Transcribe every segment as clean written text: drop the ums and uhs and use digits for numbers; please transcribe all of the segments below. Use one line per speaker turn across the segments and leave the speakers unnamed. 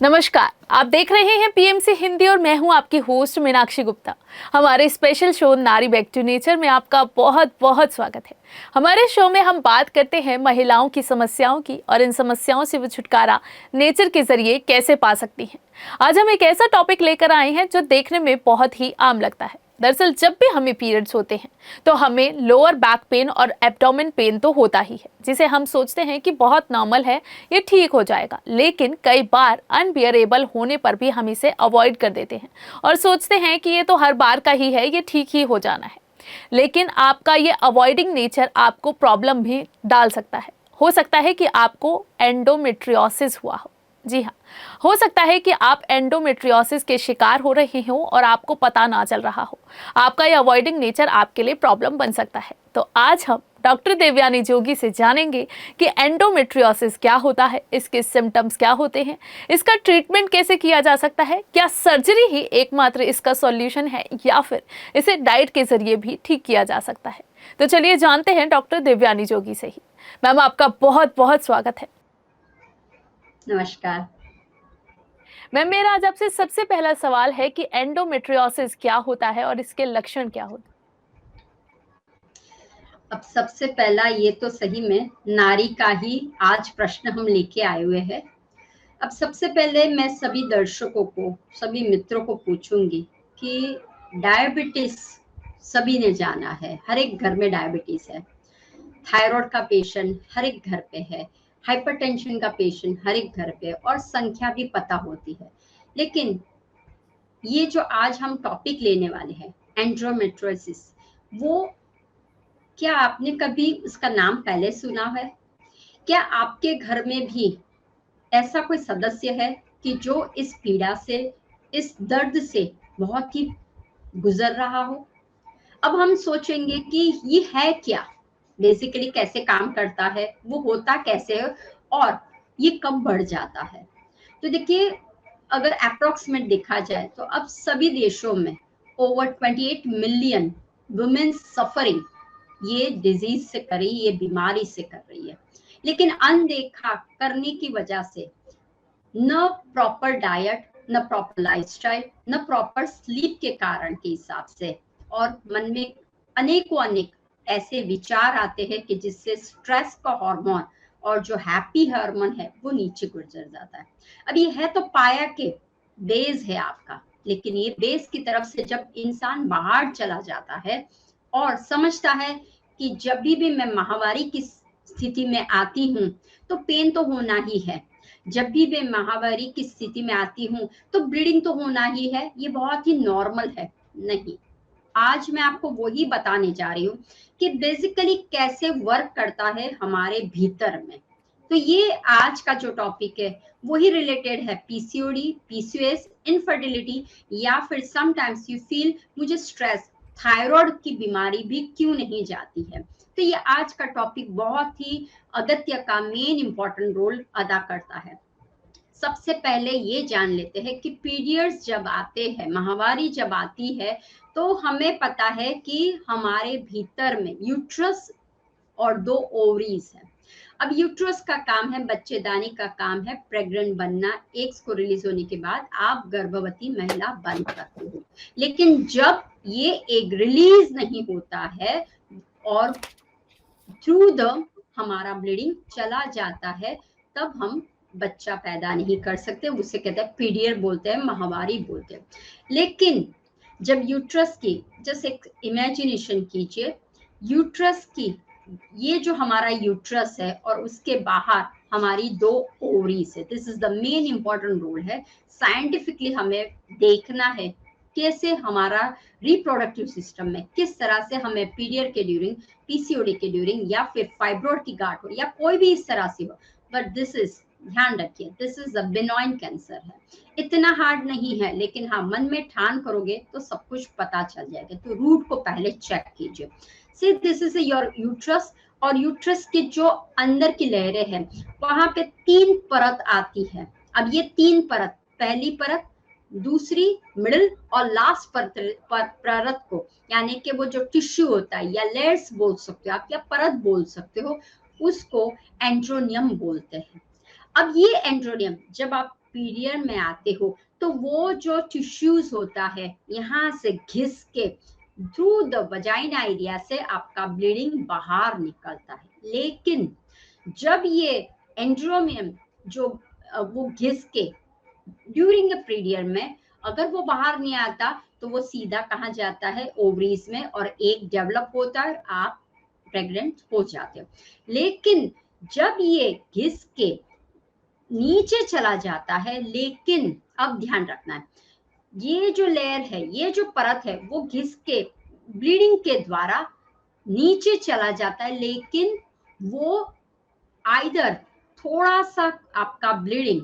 नमस्कार, आप देख रहे हैं पीएमसी हिंदी और मैं हूं आपकी होस्ट मीनाक्षी गुप्ता। हमारे स्पेशल शो नारी बैक टू नेचर में आपका बहुत बहुत स्वागत है। हमारे शो में हम बात करते हैं महिलाओं की समस्याओं की और इन समस्याओं से वो छुटकारा नेचर के जरिए कैसे पा सकती हैं। आज हम एक ऐसा टॉपिक लेकर आए हैं जो देखने में बहुत ही आम लगता है। दरअसल जब भी हमें पीरियड्स होते हैं तो हमें लोअर बैक पेन और एब्डोमेन पेन तो होता ही है, जिसे हम सोचते हैं कि बहुत नॉर्मल है, ये ठीक हो जाएगा। लेकिन कई बार अनबियरेबल होने पर भी हम इसे अवॉइड कर देते हैं और सोचते हैं कि ये तो हर बार का ही है, ये ठीक ही हो जाना है। लेकिन आपका ये अवॉइडिंग नेचर आपको प्रॉब्लम भी डाल सकता है। हो सकता है कि आपको एंडोमेट्रियोसिस हुआ हो। जी हाँ, हो सकता है कि आप एंडोमेट्रियोसिस के शिकार हो रहे हो और आपको पता ना चल रहा हो। आपका ये अवॉइडिंग नेचर आपके लिए प्रॉब्लम बन सकता है। तो आज हम डॉक्टर देवयानी जोगी से जानेंगे कि एंडोमेट्रियोसिस क्या होता है, इसके सिम्टम्स क्या होते हैं, इसका ट्रीटमेंट कैसे किया जा सकता है, क्या सर्जरी ही एकमात्र इसका सॉल्यूशन है या फिर इसे डाइट के जरिए भी ठीक किया जा सकता है। तो चलिए जानते हैं डॉक्टर देवयानी जोगी से ही। मैम, आपका बहुत बहुत स्वागत है।
नमस्कार
मैम, मेरा आज आपसे सबसे पहला सवाल है कि एंडोमेट्रियोसिस क्या होता है और इसके लक्षण क्या होते हैं।
अब सबसे पहला ये तो सही में नारी का ही आज प्रश्न हम लेके आए हुए हैं। अब सबसे पहले मैं सभी दर्शकों को, सभी मित्रों को पूछूंगी कि डायबिटीज सभी ने जाना है, हर एक घर में डायबिटीज है। थायराइड का पेशेंट हर एक घर पे है, हाइपरटेंशन का पेशेंट हर एक घर पे, और संख्या भी पता होती है। लेकिन ये जो आज हम टॉपिक लेने वाले हैं, एंडोमेट्रियोसिस, वो क्या आपने कभी उसका नाम पहले सुना है? क्या आपके घर में भी ऐसा कोई सदस्य है कि जो इस पीड़ा से, इस दर्द से बहुत ही गुजर रहा हो? अब हम सोचेंगे कि ये है क्या, बेसिकली कैसे काम करता है, वो होता कैसे है और ये कब बढ़ जाता है। तो देखिए, अगर अप्रोक्सीमेट देखा जाए तो अब सभी देशों में ओवर 28 मिलियन वुमेन सफरिंग ये डिजीज से कर रही, ये बीमारी से कर रही है। लेकिन अनदेखा करने की वजह से न प्रॉपर डाइट, न प्रॉपर लाइफस्टाइल, न प्रॉपर स्लीप के कारण के हिसाब से, और मन में अनेक ऐसे विचार आते हैं कि जिससे स्ट्रेस का हार्मोन और जो हैप्पी हार्मोन है वो नीचे गुजर जाता है। अब ये है तो पाया के बेस है आपका, लेकिन ये बेस की तरफ से जब इंसान बाहर चला जाता है और समझता है कि जब भी मैं माहवारी की स्थिति में आती हूँ तो पेन तो होना ही है, जब भी मैं माहवारी की स्थिति में आती हूँ तो ब्लीडिंग तो होना ही है, ये बहुत ही नॉर्मल है। नहीं, आज मैं आपको वही बताने जा रही हूँ कि बेसिकली कैसे वर्क करता है हमारे भीतर में। तो ये आज का जो टॉपिक है वही रिलेटेड है पीसीओडी, पीसीओएस, इनफर्टिलिटी, या फिर समटाइम्स यू फील मुझे स्ट्रेस, थायराइड की बीमारी भी क्यों नहीं जाती है। तो ये आज का टॉपिक बहुत ही अगत्य का मेन इंपॉर्टेंट रोल अदा करता है। सबसे पहले ये जान लेते हैं कि पीरियड्स जब आते हैं, माहवारी जब आती है, तो हमें पता है कि हमारे भीतर में यूट्रस और 2 ओवरीज है। अब यूट्रस का काम है, बच्चेदानी का काम है प्रेग्नेंट बनना, एग्स को रिलीज होने के बाद आप गर्भवती महिला बन सकते हो। लेकिन जब ये एग रिलीज नहीं होता है और थ्रू द हमारा ब्लीडिंग चला जाता है, तब हम बच्चा पैदा नहीं कर सकते, उसे कहते हैं पीरियड बोलते हैं, माहवारी बोलते हैं। लेकिन जब यूट्रस की, जस्ट एक इमेजिनेशन कीजिए, यूट्रस की, ये जो हमारा यूट्रस है और उसके बाहर हमारी 2 ओवरीज है। This is the main important role है। साइंटिफिकली हमें देखना है कैसे हमारा रिप्रोडक्टिव सिस्टम में, किस तरह से हमें पीरियड के ड्यूरिंग, पीसीओडी के ड्यूरिंग, या फिर फाइब्रोइड की गांठ हो, या कोई भी इस तरह से हो, बट दिस इज, ध्यान रखिए, दिस इज अ बेनॉइन कैंसर है। इतना हार्ड नहीं है, लेकिन हाँ, मन में ठान करोगे तो सब कुछ पता चल जाएगा। तो रूट को पहले चेक कीजिए। See this is your uterus, और यूट्रस के जो अंदर की लहरें हैं वहां पे 3 परत आती है। अब ये 3 परत, पहली परत, दूसरी, मिडिल और लास्ट परत को, यानी कि वो जो टिश्यू होता है, या लेयर्स बोल सकते हो आप, या परत बोल सकते हो, उसको एंड्रोनियम बोलते हैं। अब ये एंड्रोनियम जब आप पीरियड में आते हो तो वो जो टिश्यूज होता है यहाँ से घिस के थ्रू द वजाइना एरिया से आपका ब्लीडिंग बाहर निकलता है। लेकिन जब ये एंड्रोमियम जो वो घिस के ड्यूरिंग द पीरियड में अगर वो बाहर नहीं आता तो वो सीधा कहाँ जाता है, ओवरीज में, और एक डेवलप होता है, आप प्रेग्नेंट हो जाते हो। लेकिन जब ये घिस के नीचे चला जाता है, लेकिन अब ध्यान रखना है, ये जो लेयर है, ये जो परत है, वो घिस के ब्लीडिंग के द्वारा नीचे चला जाता है, लेकिन वो आइदर थोड़ा सा आपका ब्लीडिंग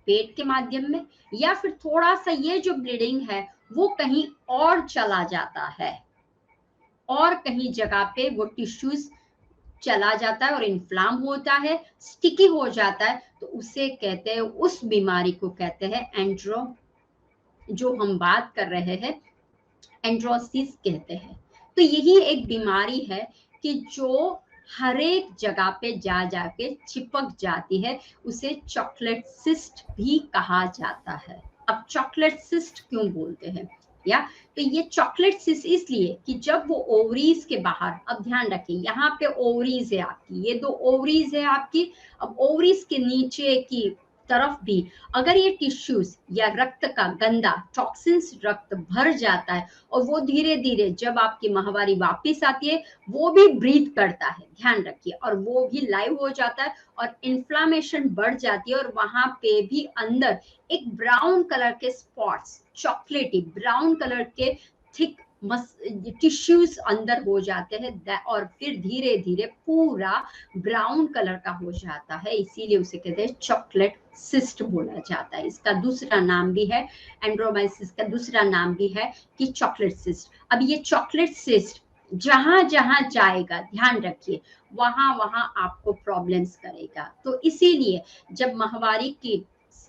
पेट के माध्यम में या फिर थोड़ा सा ये जो ब्लीडिंग है वो कहीं और चला जाता है और कहीं जगह पे वो टिश्यूज चला जाता है और इन्फ्लाम होता है, स्टिकी हो जाता है, तो उसे कहते हैं, उस बीमारी को कहते हैं एंड्रो, जो हम बात कर रहे हैं एंड्रोसिस कहते हैं। तो यही एक बीमारी है कि जो हर एक जगह पे जा जाके चिपक जाती है, उसे चॉकलेट सिस्ट भी कहा जाता है। अब चॉकलेट सिस्ट क्यों बोलते हैं, या तो ये चॉकलेट सिस्ट इसलिए कि जब वो ओवरीज के बाहर, अब ध्यान रखिए यहाँ पे ओवरीज है आपकी, ये दो ओवरीज है आपकी, अब ओवरीज के नीचे की तरफ भी अगर ये टिश्यूज या रक्त का गंदा टॉक्सिन्स रक्त भर जाता है और वो धीरे धीरे जब आपकी माहवारी वापस आती है वो भी ब्रीथ करता है, ध्यान रखिए, और वो भी लाइव हो जाता है और इन्फ्लामेशन बढ़ जाती है और वहां पे भी अंदर एक ब्राउन कलर के स्पॉट्स, चॉकलेटी ब्राउन कलर के थिक टिश्यूज अंदर हो जाते हैं और फिर धीरे धीरे पूरा ब्राउन कलर का हो जाता है, इसीलिए उसे कहते हैं चॉकलेट सिस्ट बोला जाता है। इसका दूसरा नाम भी है, एंड्रोमाइसिस का दूसरा नाम भी है कि चॉकलेट सिस्ट। अब ये चॉकलेट सिस्ट जहां जहां जाएगा, ध्यान रखिए, वहां वहां आपको प्रॉब्लम्स करेगा। तो इसीलिए जब माहवारी की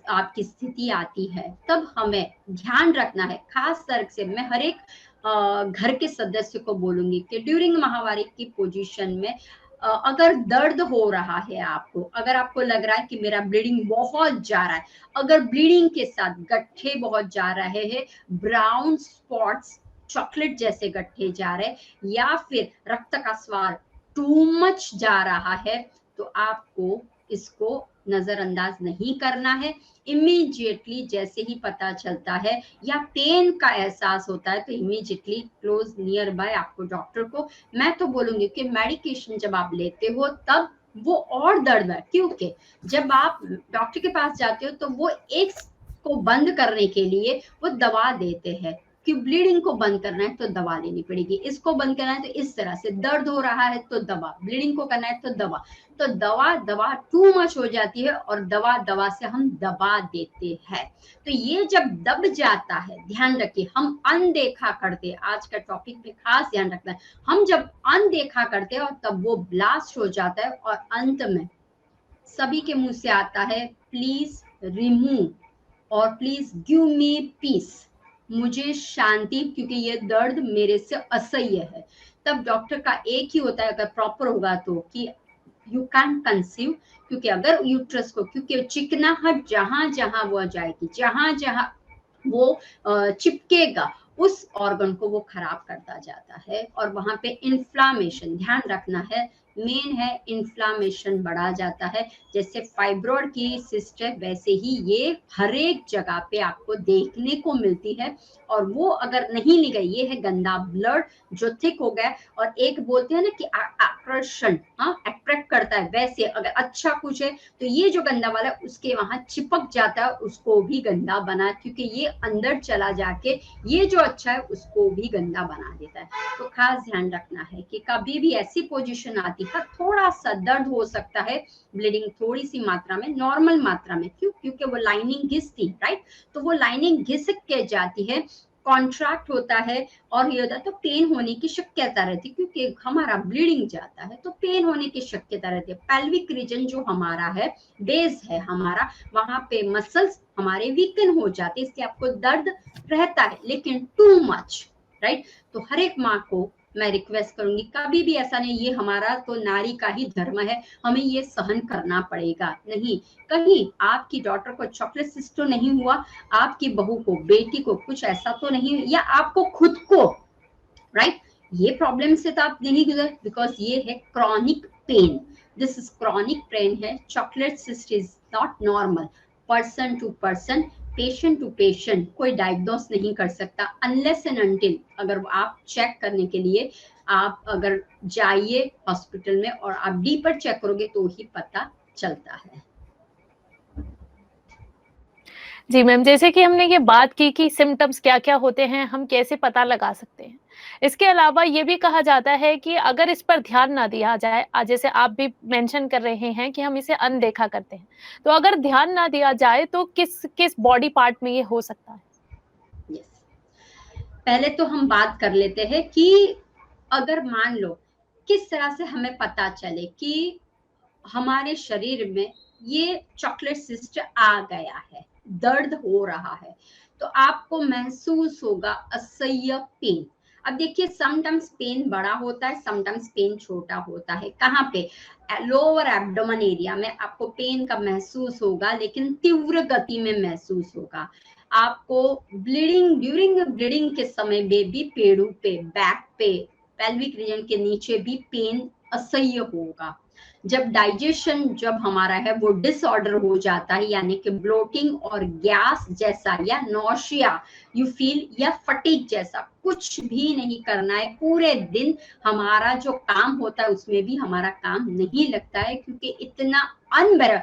आपकी स्थिति आती है तब हमें ध्यान रखना है, खास तरह से मैं हर एक घर के सदस्य को बोलूंगी कि ड्यूरिंग माहवारी की पोजीशन में अगर दर्द हो रहा है आपको, अगर आपको लग रहा है कि मेरा ब्लीडिंग बहुत जा रहा है, अगर ब्लीडिंग के साथ गट्ठे बहुत जा रहे हैं, ब्राउन स्पॉट्स चॉकलेट जैसे गट्ठे जा रहे, या फिर रक्त का स्वाद टू मच जा रहा है, तो आपको इसको नजरअंदाज नहीं करना है। इमीडिएटली जैसे ही पता चलता है या पेन का एहसास होता है तो इमीडिएटली क्लोज नियर बाय आपको डॉक्टर को, मैं तो बोलूंगी कि मेडिकेशन जब आप लेते हो तब वो और दर्द है, क्योंकि जब आप डॉक्टर के पास जाते हो तो वो एक को बंद करने के लिए वो दवा देते हैं कि ब्लीडिंग को बंद करना है तो दवा लेनी पड़ेगी, इसको बंद करना है तो इस तरह से, दर्द हो रहा है तो दवा, ब्लीडिंग को करना है तो दवा, तो दवा टू मच हो जाती है और दवा से हम दबा देते हैं। तो ये जब दब जाता है, ध्यान रखिए, हम अनदेखा करते, आज का टॉपिक में खास ध्यान रखना है, हम जब अनदेखा करते हैं और तब वो ब्लास्ट हो जाता है और अंत में सभी के मुंह से आता है, प्लीज रिमूव और प्लीज गिव मी पीस, मुझे शांति, क्योंकि ये दर्द मेरे से असह्य है। तब डॉक्टर का एक ही होता है, अगर प्रॉपर होगा तो, कि यू कैन कंसीव, क्योंकि अगर यूट्रस को, क्योंकि चिकनाहट जहां जहां वो जाएगी, जहां जहां वो चिपकेगा उस ऑर्गन को वो खराब करता जाता है और वहां पे इन्फ्लामेशन, ध्यान रखना है, मेन है इन्फ्लामेशन बढ़ा जाता है। जैसे फाइब्रॉइड की सिस्ट है वैसे ही ये हर एक जगह पे आपको देखने को मिलती है और वो अगर नहीं ली गई, ये है गंदा ब्लड जो थिक हो गया, और एक बोलते हैं ना कि आकर्षण, अट्रैक्ट करता है, वैसे अगर अच्छा कुछ है तो ये जो गंदा वाला है उसके वहां चिपक जाता है, उसको भी गंदा बना, क्योंकि ये अंदर चला जाके ये जो अच्छा है उसको भी गंदा बना देता है। तो खास ध्यान रखना है कि कभी भी ऐसी पोजीशन आती है, थोड़ा सा दर्द हो सकता है, ब्लीडिंग थोड़ी सी मात्रा में, नॉर्मल मात्रा में, क्यों, क्योंकि वो लाइनिंग घिसती, राइट, तो वो लाइनिंग घिसक के जाती है, कॉन्ट्रैक्ट होता है और ये होता है, तो पेन होने की शक्यता रहती है, क्योंकि हमारा ब्लीडिंग जाता है तो पेन होने की शक्यता रहती है। पेल्विक रीजन जो हमारा है, बेस है हमारा, वहां पे मसल्स हमारे वीकन हो जाते हैं, इसलिए आपको दर्द रहता है, लेकिन टू मच, राइट। तो हर एक माँ को मैं रिक्वेस्ट करूंगी, कभी भी ऐसा नहीं ये हमारा तो नारी का ही धर्म है, हमें ये सहन करना पड़ेगा, नहीं। कहीं आपकी डॉटर को चॉकलेट सिस्ट तो नहीं हुआ, आपकी बहू को, बेटी को कुछ ऐसा तो नहीं, या आपको खुद को, राइट, ये प्रॉब्लम से तो आप नहीं गुजर, बिकॉज ये है chronic pain, this is chronic pain है। Chocolate cyst is not normal, person to person, patient to patient कोई डायग्नोस नहीं कर सकता अनलेस एंड अनटिल अगर आप चेक करने के लिए आप अगर जाइए हॉस्पिटल में और आप डीपर चेक करोगे तो ही पता चलता है।
जी मैम, जैसे कि हमने ये बात की कि सिम्टम्स क्या-क्या होते हैं, हम कैसे पता लगा सकते हैं। इसके अलावा ये भी कहा जाता है कि अगर इस पर ध्यान ना दिया जाए, जैसे आप भी मेंशन कर रहे हैं कि हम इसे अनदेखा करते हैं। तो अगर ध्यान ना दिया जाए तो किस बॉडी पार्ट में ये हो सकता है?
यस, पहले तो हम बात कर लेते हैं कि अगर मान लो किस तरह से हमें पता चले कि हमारे शरीर में ये चॉकलेट सिस्ट आ गया है, दर्द हो रहा है, तो आपको महसूस होगा असह्य पेन। अब देखिए समटाइम्स पेन बड़ा होता है, समटाइम्स पेन छोटा होता है। कहाँ पे? लोअर एब्डोमेन एरिया में आपको पेन का महसूस होगा, लेकिन तीव्र गति में महसूस होगा। आपको ब्लीडिंग, ड्यूरिंग ब्लीडिंग के समय में भी पेड़ों पे, बैक पे, पेल्विक रीजन के नीचे भी पेन असह्य होगा। जब डाइजेशन जब हमारा है वो डिसऑर्डर हो जाता है, यानी कि ब्लोटिंग और गैस जैसा या नौशिया यू फील या फटीग जैसा, कुछ भी नहीं करना है पूरे दिन, हमारा जो काम होता है उसमें भी हमारा काम नहीं लगता है, क्योंकि इतना अनबेर,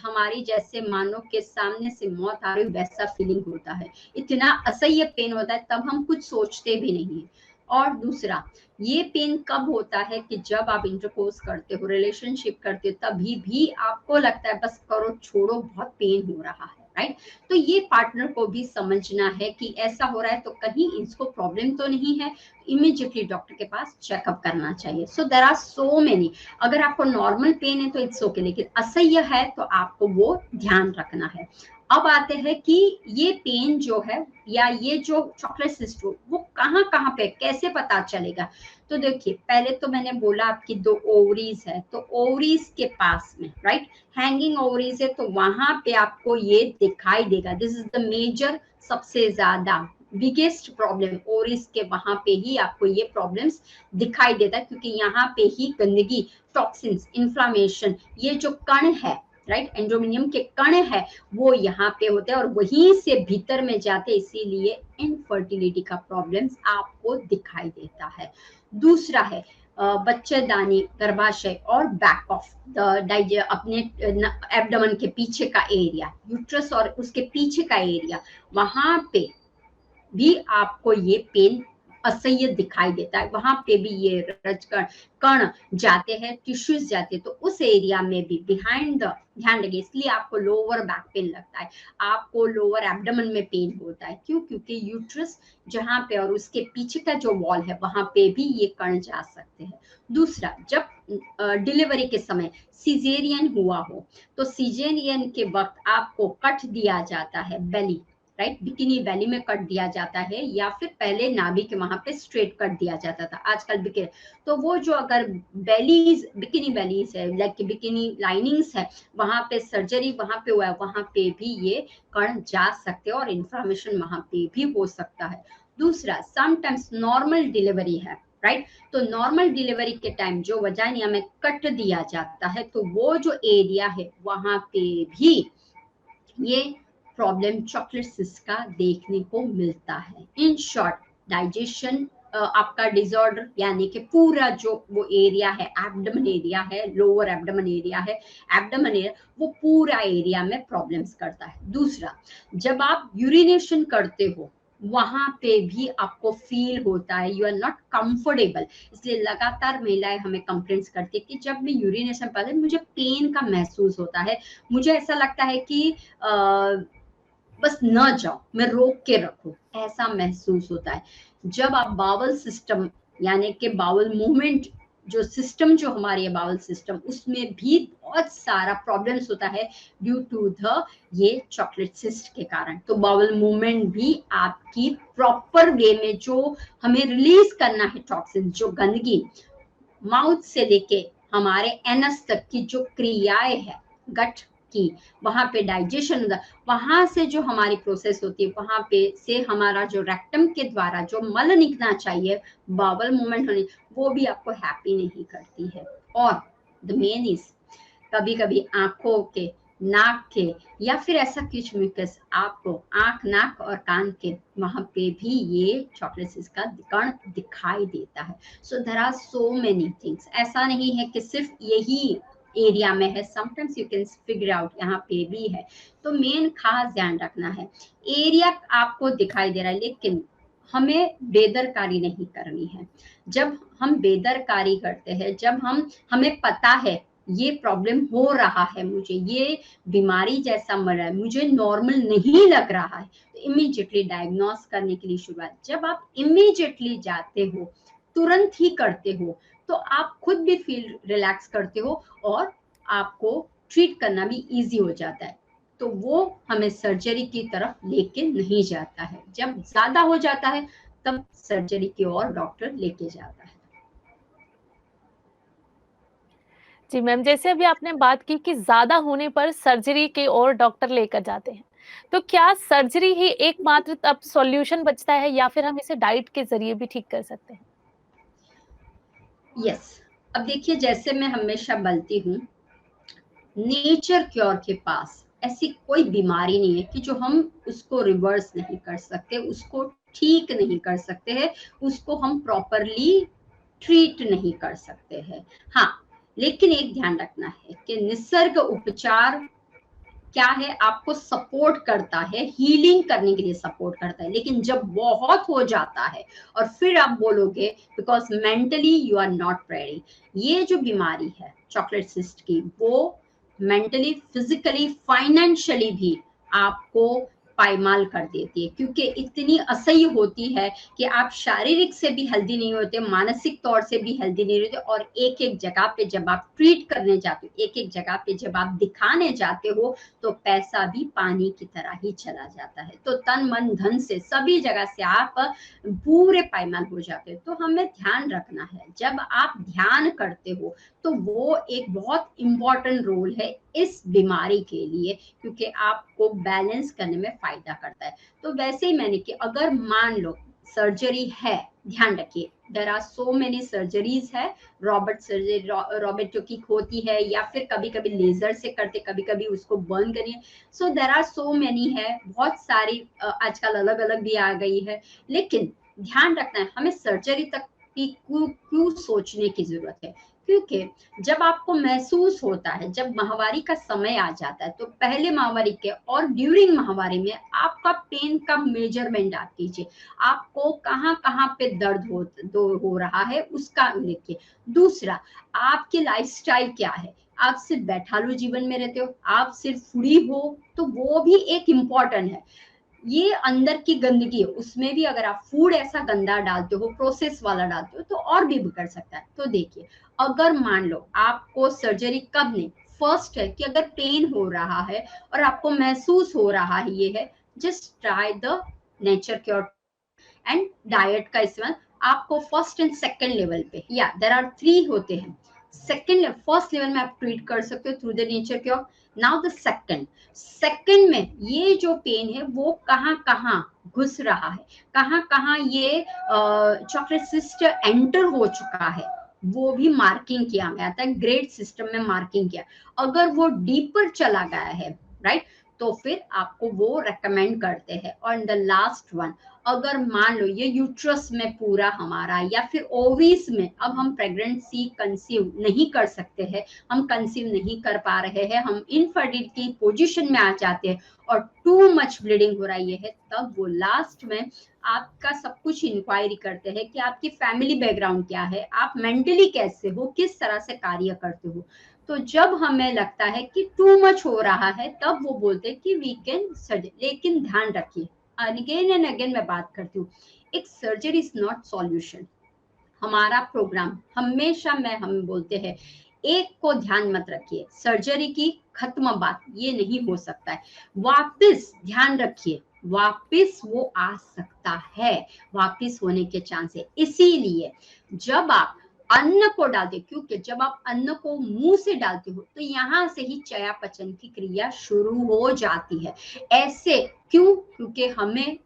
हमारी जैसे मानो के सामने से मौत आ रही वैसा फीलिंग होता है, इतना असह्य पेन होता है, तब हम कुछ सोचते भी नहीं। और दूसरा, ये पेन कब होता है कि जब आप इंटरकोर्स करते हो, रिलेशनशिप करते हो, तभी भी आपको लगता है बस करो छोड़ो, बहुत पेन हो रहा है, राइट। तो ये पार्टनर को भी समझना है कि ऐसा हो रहा है तो कहीं इसको प्रॉब्लम तो नहीं है, इमीडिएटली डॉक्टर के पास चेकअप करना चाहिए। So there are so many, अगर आपको नॉर्मल पेन है तो इट्स ओके, लेकिन असह्य है तो आपको वो ध्यान रखना है। अब आते हैं कि ये पेन जो है या ये जो चॉकलेट सिस्ट वो कहाँ कहाँ पे, कैसे पता चलेगा? तो देखिए, पहले तो मैंने बोला आपकी 2 ओवरीज है, तो ओवरीज के पास में, राइट, हैंगिंग ओवरीज है, तो वहां पे आपको ये दिखाई देगा। दिस इज द मेजर, सबसे ज्यादा बिगेस्ट प्रॉब्लम ओवरीज के, वहां पे ही आपको ये प्रॉब्लम्स दिखाई देता है, क्योंकि यहाँ पे ही गंदगी, टॉक्सिन्स, इन्फ्लामेशन, ये जो कण है, राइट, एंड्रोमिनियम के कण है, वो यहाँ पे होते हैं और वहीं से भीतर में जाते, इसीलिए इनफर्टिलिटी का प्रॉब्लम्स आपको दिखाई देता है। दूसरा है बच्चेदानी, गर्भाशय और बैक ऑफ द अपने एब्डोमेन के पीछे का एरिया, यूट्रस और उसके पीछे का एरिया, वहां पे भी आपको ये पेन असह्य दिखाई देता है, वहां पे भी ये रजकण कण जाते हैं, टिश्यूज जाते हैं, तो उस एरिया में भी बिहाइंड द, ध्यान रखिए, इसलिए आपको लोअर बैक पेन लगता है, आपको लोअर एब्डोमेन में पेन होता है। क्यों? क्योंकि यूट्रस जहां पे और उसके पीछे का जो वॉल है वहां पे भी ये कण जा सकते हैं। दूसरा, जब डिलीवरी के समय सीजेरियन हुआ हो, तो सीजेरियन के वक्त आपको कट दिया जाता है बेली, राइट, बिकिनी बेली में कट दिया जाता है, या फिर पहले नाभि के वहां पे स्ट्रेट कट दिया जाता था, आजकल बिकिनी, तो वो जो अगर बेलीज, बिकिनी बेलीज है, लाइक बिकिनी लाइनिंग्स है, वहां पे सर्जरी वहां पे हुआ है, वहां पे भी ये कण जा सकते हैं और इन्फ्लामेशन वहां पे भी हो सकता है। दूसरा, समटाइम्स नॉर्मल डिलीवरी है, राइट, तो नॉर्मल डिलीवरी के टाइम जो वजाइना में कट दिया जाता है, तो वो जो एरिया है वहां पे भी ये प्रॉब्लम चॉकलेट सिस्ट का देखने को मिलता है। इन शॉर्ट, डाइजेशन आपका डिसऑर्डर, यानी कि पूरा जो वो एरिया है, एब्डोमेन एरिया है, लोअर एब्डोमेन एरिया है, एब्डोमेन एरिया, वो पूरा एरिया में प्रॉब्लम्स करता है। दूसरा, जब आप यूरिनेशन करते हो वहां पे भी आपको फील होता है, यू आर नॉट कंफर्टेबल, इसलिए लगातार महिलाएं हमें कंप्लेंट्स करती है कि जब मैं यूरिनेशन करती हूँ मुझे पेन का महसूस होता है, मुझे ऐसा लगता है कि बस न जाओ, मैं रोक के रखूं, ऐसा महसूस होता है। जब आप बावल सिस्टम, यानी कि बावल मूवमेंट जो सिस्टम जो हमारी है बाउल सिस्टम, उसमें भी बहुत सारा प्रॉब्लम्स होता है ड्यू टू द ये चॉकलेट सिस्ट के कारण। तो बाउल मूवमेंट भी आपकी प्रॉपर वे में जो हमें रिलीज करना है टॉक्सिन, जो गंदगी माउथ से लेके हमारे एनस तक की जो क्रियाएं है गट की, वहां पे डाइजेशन होता, वहां से जो हमारी प्रोसेस होती है, वहां पे से हमारा जो रेक्टम के द्वारा जो मल निकलना चाहिए, बावल मूवमेंट होनी, वो भी आपको हैप्पी नहीं करती है। और द मेन इज कभी कभी आंखों के, नाक के, या फिर ऐसा कुछ म्यूकस आपको आंख, नाक और कान के वहां पे भी ये चॉकलेट का कण दिखाई देता है। So there are so many things, ऐसा नहीं है कि सिर्फ यही एरिया में है, sometimes you can figure out यहाँ पे भी है। तो मेन खास ध्यान रखना है, एरिया आपको दिखाई दे रहा है लेकिन हमें बेदरकारी नहीं करनी है। जब हम बेदरकारी करते हैं, जब हमें पता है ये प्रॉब्लम हो रहा है, मुझे ये बीमारी जैसा मर रहा है, मुझे नॉर्मल नहीं लग रहा है, तो इमीडिएटली डायग्नोस करने के लिए शुरुआत। जब आप इमीडिएटली जाते हो, तुरंत ही करते हो, तो आप खुद भी फील रिलैक्स करते हो और आपको ट्रीट करना भी इजी हो जाता है। तो वो हमें सर्जरी की तरफ लेके नहीं जाता है। जब ज्यादा हो जाता है तब सर्जरी की ओर डॉक्टर लेके जाता है।
जी मैम, जैसे अभी आपने बात की कि ज़्यादा होने पर सर्जरी की ओर डॉक्टर लेकर जाते हैं। तो क्या सर्जरी ही एकमात्र अब सॉल्यूशन बचता है या फिर हम इसे डाइट के ज़रिए भी ठीक कर सकते हैं?
यस, अब देखिए जैसे मैं हमेशा बोलती हूँ, नेचर क्योर के पास ऐसी कोई बीमारी नहीं है कि जो हम उसको रिवर्स नहीं कर सकते, उसको ठीक नहीं कर सकते हैं, उसको हम प्रॉपरली ट्रीट नहीं कर सकते हैं। हाँ, लेकिन एक ध्यान रखना है कि निसर्ग उपचार क्या है, आपको सपोर्ट करता है, हीलिंग करने के लिए सपोर्ट करता है। लेकिन जब बहुत हो जाता है और फिर आप बोलोगे because mentally you are not ready, ये जो बीमारी है चॉकलेट सिस्ट की, वो मेंटली, फिजिकली, फाइनेंशियली भी आपको पायमाल कर देती है, क्योंकि इतनी असह्य होती है कि आप शारीरिक से भी हेल्दी नहीं होते, मानसिक तौर से भी हेल्दी नहीं होते। और एक एक जगह पे जब आप ट्रीट करने जाते हो, एक एक जगह पे जब आप दिखाने जाते हो, तो पैसा भी पानी की तरह ही चला जाता है। तो तन मन धन से सभी जगह से आप पूरे पायमाल हो जाते हो। तो हमें ध्यान रखना है, जब आप ध्यान करते हो तो वो एक बहुत इंपॉर्टेंट रोल है इस बीमारी के लिए, क्योंकि आपको बैलेंस करने में फायदा करता है। तो वैसे ही मैंने कि अगर मान लो सर्जरी है, ध्यान रखिए there are so many surgeries है, रॉबर्ट सर्जरी, रोबोटिक होती है, या फिर कभी कभी लेजर से करते, कभी कभी उसको बर्न करिए। So there are so many है, बहुत सारी आजकल अलग अलग भी आ गई है। लेकिन ध्यान रखना है, हमें सर्जरी तक की क्यों सोचने की जरूरत है, क्योंकि जब आपको महसूस होता है, जब माहवारी का समय आ जाता है, तो पहले माहवारी के और ड्यूरिंग माहवारी में आपका पेन का मेजरमेंट आप कीजिए, आपको कहाँ कहाँ पे दर्द हो रहा है उसका लिखिए। दूसरा, आपकी लाइफस्टाइल क्या है, आप सिर्फ बैठालू जीवन में रहते हो, आप सिर्फ फूडी हो, तो वो भी एक इम्पॉर्टेंट है। ये अंदर की गंदगी है, उसमें भी अगर आप फूड ऐसा गंदा डालते हो, प्रोसेस वाला डालते हो, तो और भी बिगड़ सकता है। तो देखिए, अगर मान लो आपको सर्जरी कब नहीं, फर्स्ट है कि अगर पेन हो रहा है और आपको महसूस हो रहा है ये है, just try the nature cure and diet का इस्तेमाल। आपको फर्स्ट एंड सेकंड लेवल पे, या देयर आर 3 होते हैं, सेकंड फर्स्ट लेवल में आप ट्रीट कर सकते हो through the nature cure. Now the second में ये जो पेन है वो कहाँ कहाँ घुस रहा है, कहाँ कहाँ ये चॉकलेट सिस्ट एंटर हो चुका है, वो भी मार्किंग किया गया था, ग्रेड सिस्टम में मार्किंग किया। अगर वो डीपर चला गया है, राइट, तो फिर आपको वो रेकमेंड करते हैं। और द लास्ट वन, अगर मान लो ये यूट्रस में पूरा हमारा, या फिर ओवीज में, अब हम प्रेगनेंसी कंसीव नहीं कर सकते हैं, हम कंसीव नहीं कर पा रहे हैं, हम इनफर्टिलिटी पोजीशन में आ जाते हैं और टू मच ब्लीडिंग हो रही है, तब वो लास्ट में आपका सब कुछ इंक्वायरी करते हैं कि आपकी फैमिली बैकग्राउंड क्या है, आप मेंटली कैसे हो, किस तरह से कार्य करते हो। तो जब हमें लगता है कि टू मच हो रहा है, तब वो बोलते हैं कि वी कैन सर्जरी। लेकिन ध्यान रखिए, अगेन एंड अगेन मैं बात करती हूँ, एक सर्जरी इज नॉट सॉल्यूशन। हमारा प्रोग्राम हमेशा हम बोलते हैं, एक को ध्यान मत रखिए, सर्जरी की खत्म बात, ये नहीं हो सकता है। वापस ध्यान रखिए, वापस वो आ सकता है, वापस होने के चांस है। इसीलिए जब आप अन्न को डालते, क्योंकि जब आप अन्न को मुंह से डालते हो तो यहाँ से ही चयापचय की क्रिया शुरू हो जाती है। ऐसे क्यों? क्योंकि हमें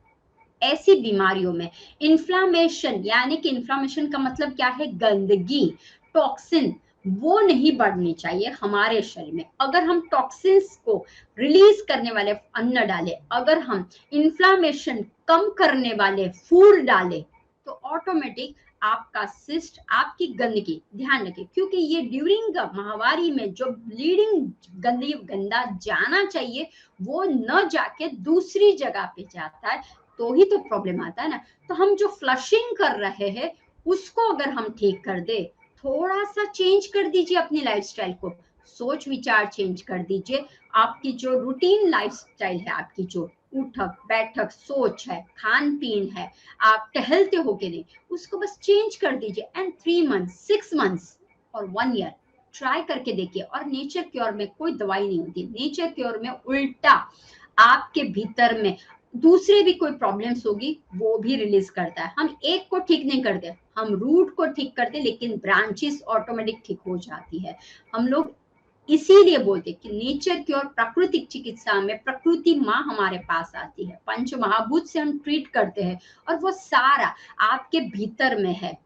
ऐसी बीमारियों में इन्फ्लामेशन, यानी कि इन्फ्लामेशन का मतलब क्या है? गंदगी, टॉक्सिन, वो नहीं बढ़नी चाहिए हमारे शरीर में। अगर हम टॉक्सिन्स को रिलीज करने वाले अन्न डालें, अगर हम इन्फ्लामेशन कम करने वाले फूड डालें, तो ऑटोमेटिक आपका सिस्ट, आपकी गंदगी, ध्यान रखें, क्योंकि ये ड्यूरिंग महामारी में जो ब्लीडिंग गंदा जाना चाहिए वो न जाके दूसरी जगह पे जाता है, तो ही तो प्रॉब्लम आता है ना। तो हम जो फ्लशिंग कर रहे हैं उसको अगर हम ठीक कर दे, थोड़ा सा चेंज कर दीजिए अपनी लाइफस्टाइल को, सोच विचार चेंज कर दीजिए, आपकी जो रूटीन लाइफस्टाइल है, आपकी जो उठक बैठक सोच है, खान पीन है, आप टहलते हो कि नहीं, उसको बस चेंज कर दीजिए। एंड 3 मंथ्स, 6 मंथ्स और 1 ईयर ट्राई करके देखिए। और नेचर क्योर में कोई दवाई नहीं होती, नेचर क्योर में उल्टा आपके भीतर में दूसरे भी कोई प्रॉब्लम्स होगी वो भी रिलीज करता है। हम एक को ठीक नहीं करते, हम रूट को ठीक करते, लेकिन ब्रांचेस ऑटोमेटिक ठीक हो जाती है। हम लोग इसीलिए बोलते कि नेचर की और प्राकृतिक चिकित्सा में प्रकृति माँ हमारे पास आती है, पंच महाभूत से हम ट्रीट करते हैं, और वो सारा आपके भीतर में है,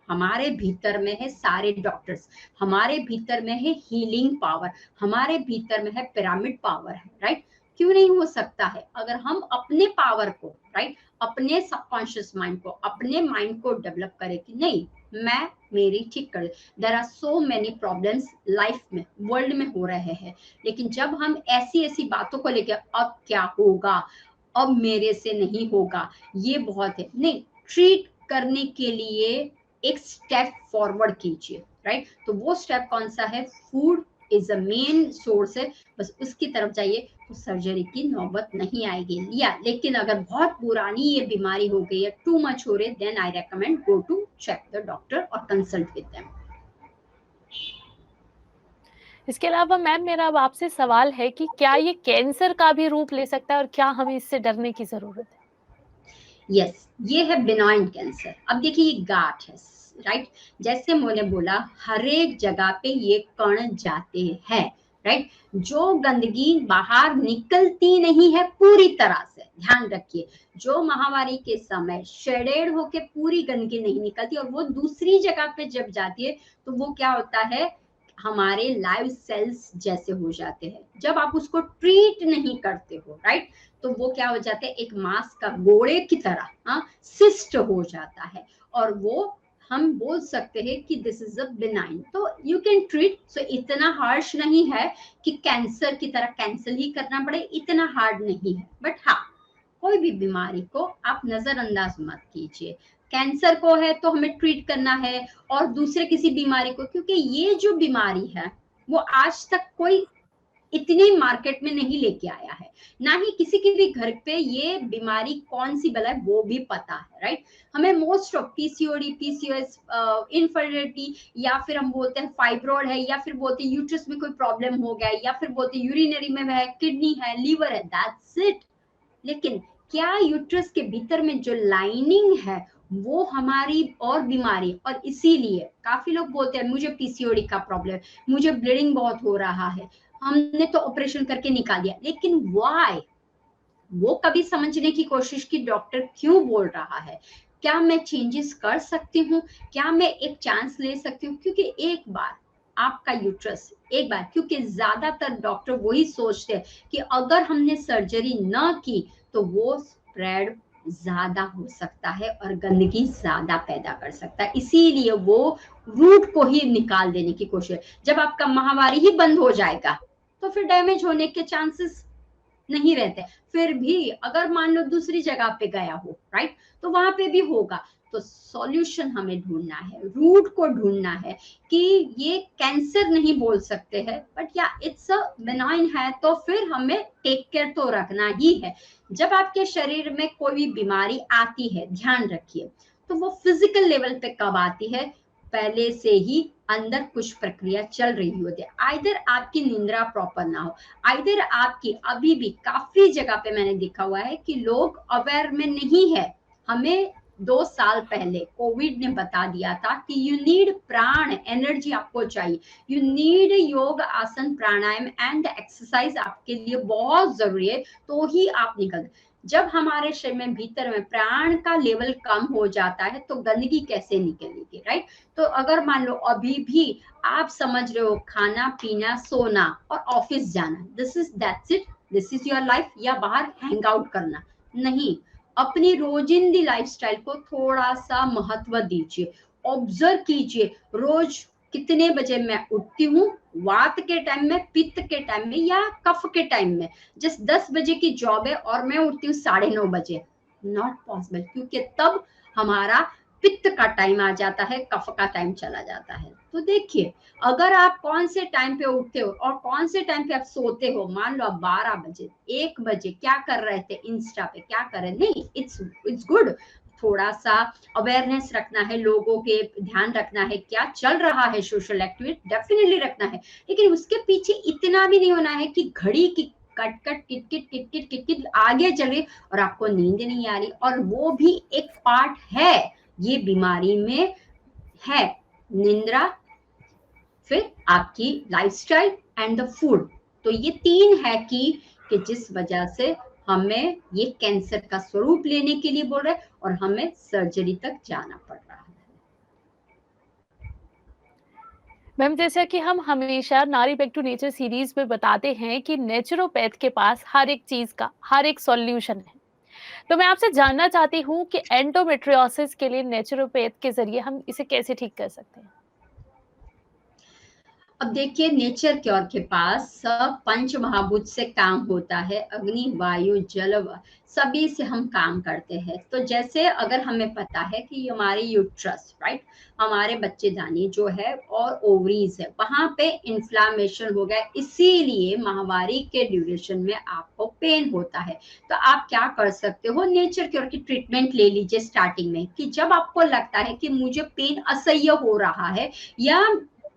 हमारे भीतर में है सारे डॉक्टर्स, हमारे भीतर में है हीलिंग पावर, हमारे भीतर में है पिरामिड पावर है, राइट। क्यों नहीं हो सकता है? अगर हम अपने पावर को, राइट, अपने सबकॉन्शियस माइंड को, अपने माइंड को डेवलप करें कि नहीं, मैं मेरी ठीक कर। There are so many problems life में, वर्ल्ड में हो रहे हैं, लेकिन जब हम ऐसी ऐसी बातों को लेकर अब क्या होगा, अब मेरे से नहीं होगा, ये बहुत है, नहीं, ट्रीट करने के लिए एक स्टेप फॉरवर्ड कीजिए, राइट। तो वो स्टेप कौन सा है? Food is a main source है, बस उसकी तरफ जाइए तो सर्जरी की नौबत नहीं आएगी। या लेकिन अगर बहुत पुरानी ये बीमारी हो गई है, टू मच हो रहे, then I recommend go to check the doctor और कंसल्ट विद देम।
इसके अलावा मैम मेरा अब आपसे सवाल है कि क्या ये कैंसर का भी रूप ले सकता है और क्या हमें इससे डरने की जरूरत है?
यस, ये है बिनाइन कैंसर। अब देखिए ये गांठ है, राइट, जैसे मैंने बोला हर एक जगह पे ये कण जाते हैं, राइट। जो गंदगी बाहर निकलती नहीं है पूरी तरह से, ध्यान रखिए, जो महामारी के समय शेडेड होके पूरी गंदगी नहीं निकलती और वो दूसरी जगह पे जब जाती है तो वो क्या होता है, हमारे लाइव सेल्स जैसे हो जाते हैं। जब आप उसको ट्रीट नहीं करते हो, राइट, तो वो क्या हो जाता है, एक मांस का गोले की तरह, हाँ, सिस्ट हो जाता है, और वो हम बोल सकते हैं कि दिस इज अ बिनाइन। तो यू कैन ट्रीट, सो इतना हार्श नहीं है कि कैंसर की तरह कैंसिल ही करना पड़े, इतना हार्ड नहीं है। बट हाँ, कोई भी बीमारी को आप नजरअंदाज मत कीजिए। कैंसर को है तो हमें ट्रीट करना है, और दूसरे किसी बीमारी को, क्योंकि ये जो बीमारी है वो आज तक कोई इतनी मार्केट में नहीं लेके आया है, ना ही किसी के भी घर पे ये बीमारी कौन सी बला है वो भी पता है, राइट। हमें most of PCOD, PCOS, infertility, या फिर हम बोलते हैं फाइब्रॉइड है, या फिर बोलते हैं यूट्रस में कोई प्रॉब्लम हो गया, या फिर बोलते हैं यूरिनरी में है, किडनी है, लीवर है, दैट्स इट। लेकिन क्या यूट्रस के भीतर में जो लाइनिंग है वो हमारी और बीमारी, और इसीलिए काफी लोग बोलते हैं मुझे पीसीओडी का प्रॉब्लम, मुझे ब्लीडिंग बहुत हो रहा है, हमने तो ऑपरेशन करके निकाल दिया, लेकिन व्हाई? वो कभी समझने की कोशिश की डॉक्टर क्यों बोल रहा है, क्या मैं चेंजेस कर सकती हूँ, क्या मैं एक चांस ले सकती हूँ? क्योंकि एक बार आपका यूट्रस, एक बार, क्योंकि ज्यादातर डॉक्टर वही सोचते हैं कि अगर हमने सर्जरी न की तो वो स्प्रेड ज्यादा हो सकता है और गंदगी ज्यादा पैदा कर सकता है, इसीलिए वो रूट को ही निकाल देने की कोशिश। जब आपका महामारी ही बंद हो जाएगा तो फिर डैमेज होने के चांसेस नहीं रहते। फिर भी अगर मान लो दूसरी जगह पे गया हो, राइट, तो वहां पे भी होगा। तो सॉल्यूशन हमें ढूंढना है, रूट को ढूंढना है कि ये कैंसर नहीं बोल सकते हैं, बट या इट्स अ बेनाइन है, तो फिर हमें टेक केयर तो रखना ही है। जब आपके शरीर में कोई भी बीमारी आती है, ध्यान रखिए, तो वो फिजिकल लेवल पे कब आती है, पहले से ही अंदर कुछ प्रक्रिया चल रही होती है। आइदर आपकी निंद्रा प्रॉपर ना हो, आइदर आपकी अभी भी काफी जगह पे मैंने देखा हुआ है कि लोग अवेयर में नहीं है। हमें 2 साल पहले कोविड ने बता दिया था कि यू नीड प्राण एनर्जी, आपको चाहिए, यू नीड योग आसन प्राणायाम एंड एक्सरसाइज आपके लिए बहुत जरूरी है, तो ही आप निकल। जब हमारे शरीर में भीतर में प्राण का लेवल कम हो जाता है तो गंदगी कैसे निकलेगी, राइट। तो अगर मान लो अभी भी आप समझ रहे हो खाना पीना सोना और ऑफिस जाना, this is that's it, this is your life, या बाहर हैंग आउट करना, नहीं, अपनी रोजिंदी लाइफस्टाइल को थोड़ा सा महत्व दीजिए, ऑब्जर्व कीजिए रोज कितने बजे मैं उठती हूँ, वात के टाइम में, पित्त के टाइम में या कफ के टाइम में। जिस 10 बजे की जॉब है और मैं उठती हूँ 9:30 बजे, नॉट पॉसिबल, क्योंकि तब हमारा पित्त का टाइम आ जाता है, कफ का टाइम चला जाता है। तो देखिए, अगर आप कौन से टाइम पे उठते हो और कौन से टाइम पे आप सोते हो, मान लो आप 12 बजे 1 बजे क्या कर रहे थे, इंस्टा पे क्या कर रहे, नहीं, इट्स गुड, थोड़ा सा अवेयरनेस रखना है, लोगों के ध्यान रखना है, क्या चल रहा है सोशल एक्टिविटी डेफिनेटली रखना है, लेकिन उसके पीछे इतना भी नहीं होना है कि घड़ी की cut cut kit kit kit kit kit kit आगे चल रही और आपको नींद नहीं आ रही, और वो भी एक पार्ट है ये बीमारी में है, निंद्रा, फिर आपकी लाइफस्टाइल एंड द फूड। तो ये 3 है कि जिस वजह से हमें ये कैंसर का स्वरूप लेने के लिए बोल रहे हैं और हमें सर्जरी तक जाना पड़ रहा है।
मैम, जैसा कि हम हमेशा नारी बैक टू नेचर सीरीज में बताते हैं कि नेचुरोपैथ के पास हर एक चीज का हर एक सॉल्यूशन है। तो मैं आपसे जानना चाहती हूँ कि एंडोमेट्रियोसिस के लिए नेचुरोपैथ के जरिए हम इसे कैसे ठीक कर सकते हैं।
अब देखिए, नेचर क्योर के पास सब पंच महाभूत से काम होता है, अग्नि वायु जल सभी से हम काम करते हैं। तो जैसे अगर हमें पता है कि हमारे यूट्रस, राइट, हमारे बच्चेदानी जो है और ओवरीज है, वहां पे इन्फ्लामेशन हो गया, इसीलिए माहवारी के ड्यूरेशन में आपको पेन होता है। तो आप क्या कर सकते हो, नेचर क्योर की ट्रीटमेंट ले लीजिए स्टार्टिंग में, कि जब आपको लगता है कि मुझे पेन असह्य हो रहा है या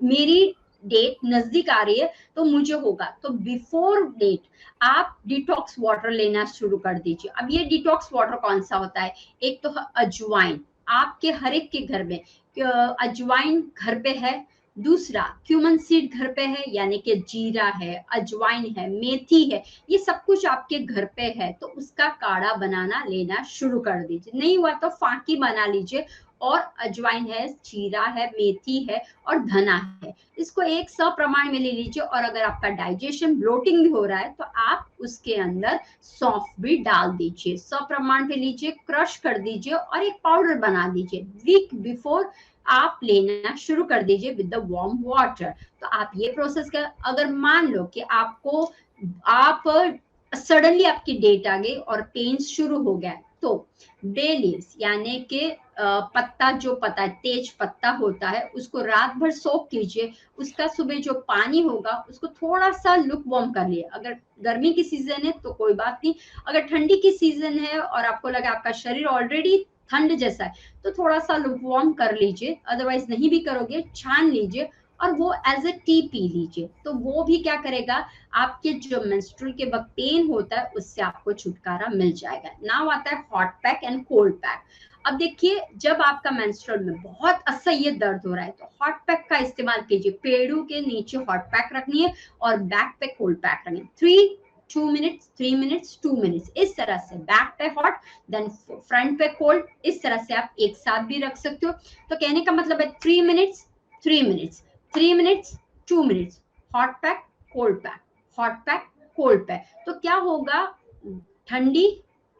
मेरी डेट नजदीक आ रही है तो मुझे होगा, तो बिफोर डेट आप डिटॉक्स वाटर लेना शुरू कर दीजिए। अब ये डिटॉक्स वाटर कौन सा होता है, एक तो अजवाइन, आपके हर एक के घर में अजवाइन घर पे है, दूसरा क्यूमन सीड घर पे है, यानी कि जीरा है, अजवाइन है, मेथी है, ये सब कुछ आपके घर पे है, तो उसका काढ़ा बनाना लेना शुरू कर दीजिए। नहीं हुआ तो फाकी बना लीजिए, और अजवाइन है, जीरा है, मेथी है और धना है, इसको एक सप्रमाण में ले लीजिए। और अगर आपका डाइजेशन ब्लोटिंग भी हो रहा है तो आप उसके अंदर सौंफ भी डाल दीजिए, सप्रमाण पे लीजिए, क्रश कर दीजिए और एक पाउडर बना दीजिए। वीक बिफोर आप लेना शुरू कर दीजिए विद द वार्म वाटर। तो आप ये प्रोसेस कर, अगर मान लो कि आपको आप सडनली आपकी डेट आ गई और पेन शुरू हो गया, तो बे लीव्स यानी कि पत्ता, जो पता है तेज पत्ता होता है, उसको रात भर सोक कीजिए, उसका सुबह जो पानी होगा उसको थोड़ा सा लुक वार्म कर लिए। अगर गर्मी की सीजन है तो कोई बात नहीं, अगर ठंडी की सीजन है और आपको लगा आपका शरीर ऑलरेडी ठंड जैसा है तो थोड़ा सा लुक वार्म कर लीजिए, अदरवाइज नहीं भी करोगे छान लीजिए और वो एज ए टी पी लीजिए। तो वो भी क्या करेगा, आपके जो मेंस्ट्रुअल के वक्त पेन होता है उससे आपको छुटकारा मिल जाएगा। नाउ आता है hot pack and cold pack. अब देखिए, जब आपका मेंस्ट्रुअल में बहुत असह्य दर्द हो रहा है तो हॉट पैक का इस्तेमाल कीजिए, पेड़ों के नीचे हॉट पैक रखनी है और बैक पे कोल्ड पैक रखनी है। 2 मिनट्स 3 मिनट्स 2 मिनट्स, इस तरह से बैक पे हॉट देन फ्रंट पे कोल्ड, इस तरह से आप एक साथ भी रख सकते हो। तो कहने का मतलब है 3 minutes 3 minutes 3 minutes 2 minutes, hot pack cold pack, hot pack cold pack. तो क्या होगा, ठंडी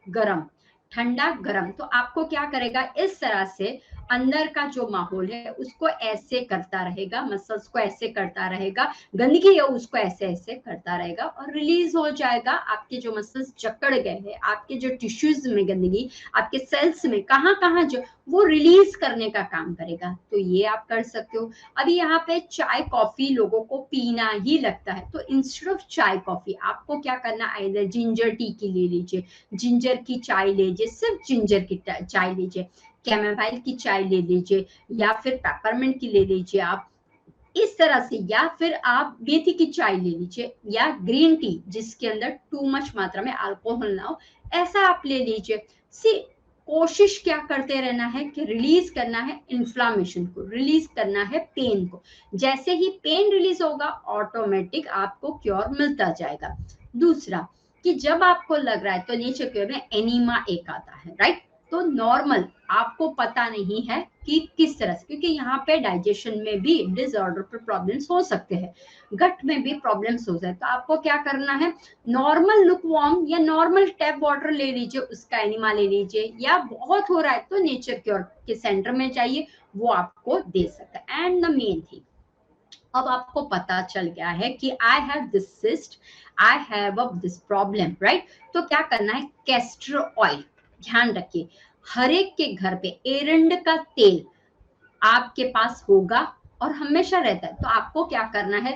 गरम, ठंडा गरम, तो आपको क्या करेगा, इस तरह से अंदर का जो माहौल है उसको ऐसे करता रहेगा, मसल्स को ऐसे करता रहेगा, गंदगी है उसको ऐसे ऐसे करता रहेगा और रिलीज हो जाएगा। आपके जो मसल्स जकड़ गए हैं, आपके जो टिश्यूज में गंदगी, आपके सेल्स में कहाँ कहाँ जो, वो रिलीज करने का काम करेगा। तो ये आप कर सकते हो। अभी यहाँ पे चाय कॉफी लोगों को पीना ही लगता है, तो इंस्टेड ऑफ चाय कॉफी आपको क्या करना, आइदर जिंजर टी की ले लीजिए, जिंजर की चाय लीजिए, सिर्फ जिंजर की चाय लीजिए, कैमोमाइल की चाय ले लीजिए या फिर पेपरमिंट की ले लीजिए आप, इस तरह से, या फिर आप मेथी की चाय ले लीजिए या ग्रीन टी जिसके अंदर टू मच मात्रा में अल्कोहल ना हो, ऐसा आप ले लीजिए। सी, कोशिश क्या करते रहना है कि रिलीज करना है इन्फ्लामेशन को, रिलीज करना है पेन को। जैसे ही पेन रिलीज होगा ऑटोमेटिक आपको क्योर मिलता जाएगा। दूसरा कि जब आपको लग रहा है तो नेचर क्योर में एनीमा एक आता है, राइट? तो नॉर्मल, आपको पता नहीं है कि किस तरह से, क्योंकि यहाँ पे डाइजेशन में भी डिसऑर्डर पर प्रॉब्लम्स हो सकते हैं, गट में भी प्रॉब्लम्स हो सकते हैं। तो आपको क्या करना है, नॉर्मल लुक वार्म या नॉर्मल टैप वाटर ले लीजिए, उसका एनिमा ले लीजिए, या बहुत हो रहा है तो नेचर क्योर के सेंटर में जाइए, वो आपको दे सकता है। एंड द मेन थिंग, अब आपको पता चल गया है कि I have this cyst, I have this problem, right? तो क्या करना है, कैस्टर ऑयल, ध्यान रखिए हर एक के घर पे एरंड का तेल आपके पास होगा और हमेशा रहता है। तो आपको क्या करना है,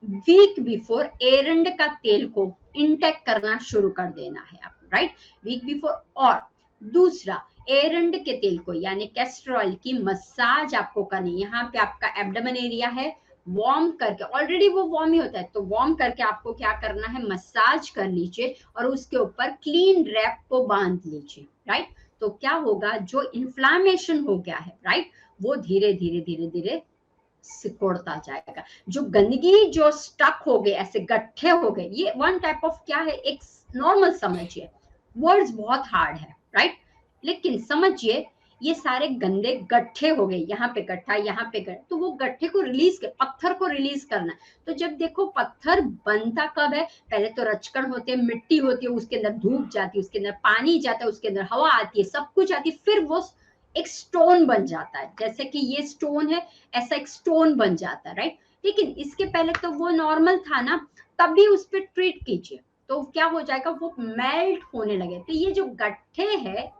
वीक बिफोर एरंड का तेल को इंटेक करना शुरू कर देना है आप, राइट? Week before. और दूसरा, एरंड के तेल को यानी कैस्टर ऑयल की मसाज आपको करनी है। यहाँ पे आपका एब्डोमेन एरिया है, वार्म करके, ऑलरेडी वो वार्म ही होता है, तो वार्म करके आपको क्या करना है, मसाज कर लीजिए और उसके ऊपर क्लीन रैप को बांध लीजिए, राइट? तो क्या होगा, जो इन्फ्लामेशन हो गया है, राइट, वो धीरे धीरे धीरे धीरे सिकुड़ता जाएगा। जो गंदगी जो स्टक हो गए, ऐसे गट्ठे हो गए, ये वन टाइप ऑफ क्या है, एक नॉर्मल समझिए, वर्ड्स बहुत हार्ड है, राइट? लेकिन समझिए ये सारे गंदे गट्ठे हो गए, यहाँ पे गट्ठा, यहाँ पे गट्ठा, तो वो गट्ठे को रिलीज कर, पत्थर को रिलीज करना। तो जब देखो पत्थर बनता कब है, पहले तो रचकण होते हैं, मिट्टी होती है, उसके अंदर धूप जाती है, उसके अंदर पानी जाता है, उसके अंदर हवा आती है, सब कुछ आती है, फिर वो एक स्टोन बन जाता है। जैसे कि ये स्टोन है, ऐसा एक स्टोन बन जाता है, राइट? लेकिन इसके पहले तो वो नॉर्मल था ना, तब भी उस पर ट्रीट कीजिए तो क्या हो जाएगा, वो मेल्ट होने लगे। तो ये जो गट्ठे है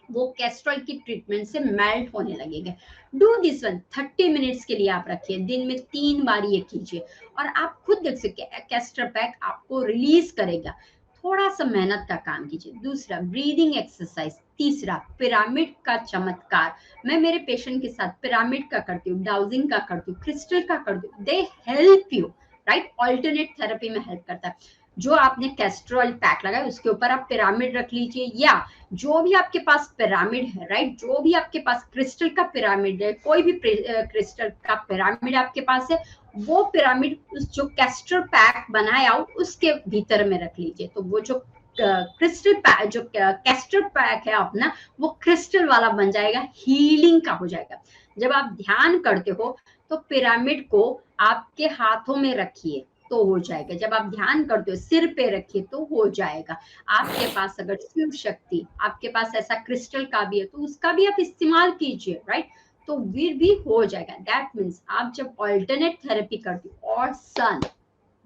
वो कैस्ट्रॉल की ट्रीटमेंट से मेल्ट होने लगेंगे। डू दिस वन 30 मिनट्स के लिए आप रखिए, दिन में 3 बार ये कीजिए और आप खुद देख सकते कैस्टर पैक आपको रिलीज करेगा। थोड़ा सा मेहनत का काम कीजिए। दूसरा, ब्रीदिंग एक्सरसाइज। तीसरा, पिरामिड का चमत्कार। मैं मेरे पेशेंट के साथ पिरामिड का करती हूँ, डाउजिंग का करती हूँ, क्रिस्टल का करती हूँ, they help you, right? Alternate therapy में हेल्प करता है। जो आपने कैस्ट्रॉल पैक लगाया उसके ऊपर आप पिरामिड रख लीजिए, या जो भी आपके पास पिरामिड है, राइट, जो भी आपके पास क्रिस्टल का पिरामिड है, कोई भी क्रिस्टल का पिरामिड आपके पास है, वो पिरामिड उस जो कैस्टर पैक बनाया उसके भीतर में रख लीजिए। तो वो जो क्रिस्टल पैक, जो कैस्टर पैक है अपना, वो क्रिस्टल वाला बन जाएगा, हीलिंग का हो जाएगा। जब आप ध्यान करते हो तो पिरामिड को आपके हाथों में रखिए तो हो जाएगा। जब आप ध्यान करते हो सिर पे रखिए तो हो जाएगा। आपके पास अगर शिव शक्ति, आपके पास ऐसा क्रिस्टल का भी है तो उसका भी आप इस्तेमाल कीजिए, राइट? तो फिर भी हो जाएगा। दैट मीन्स आप जब ऑल्टरनेट थेरेपी करते हो, और सन,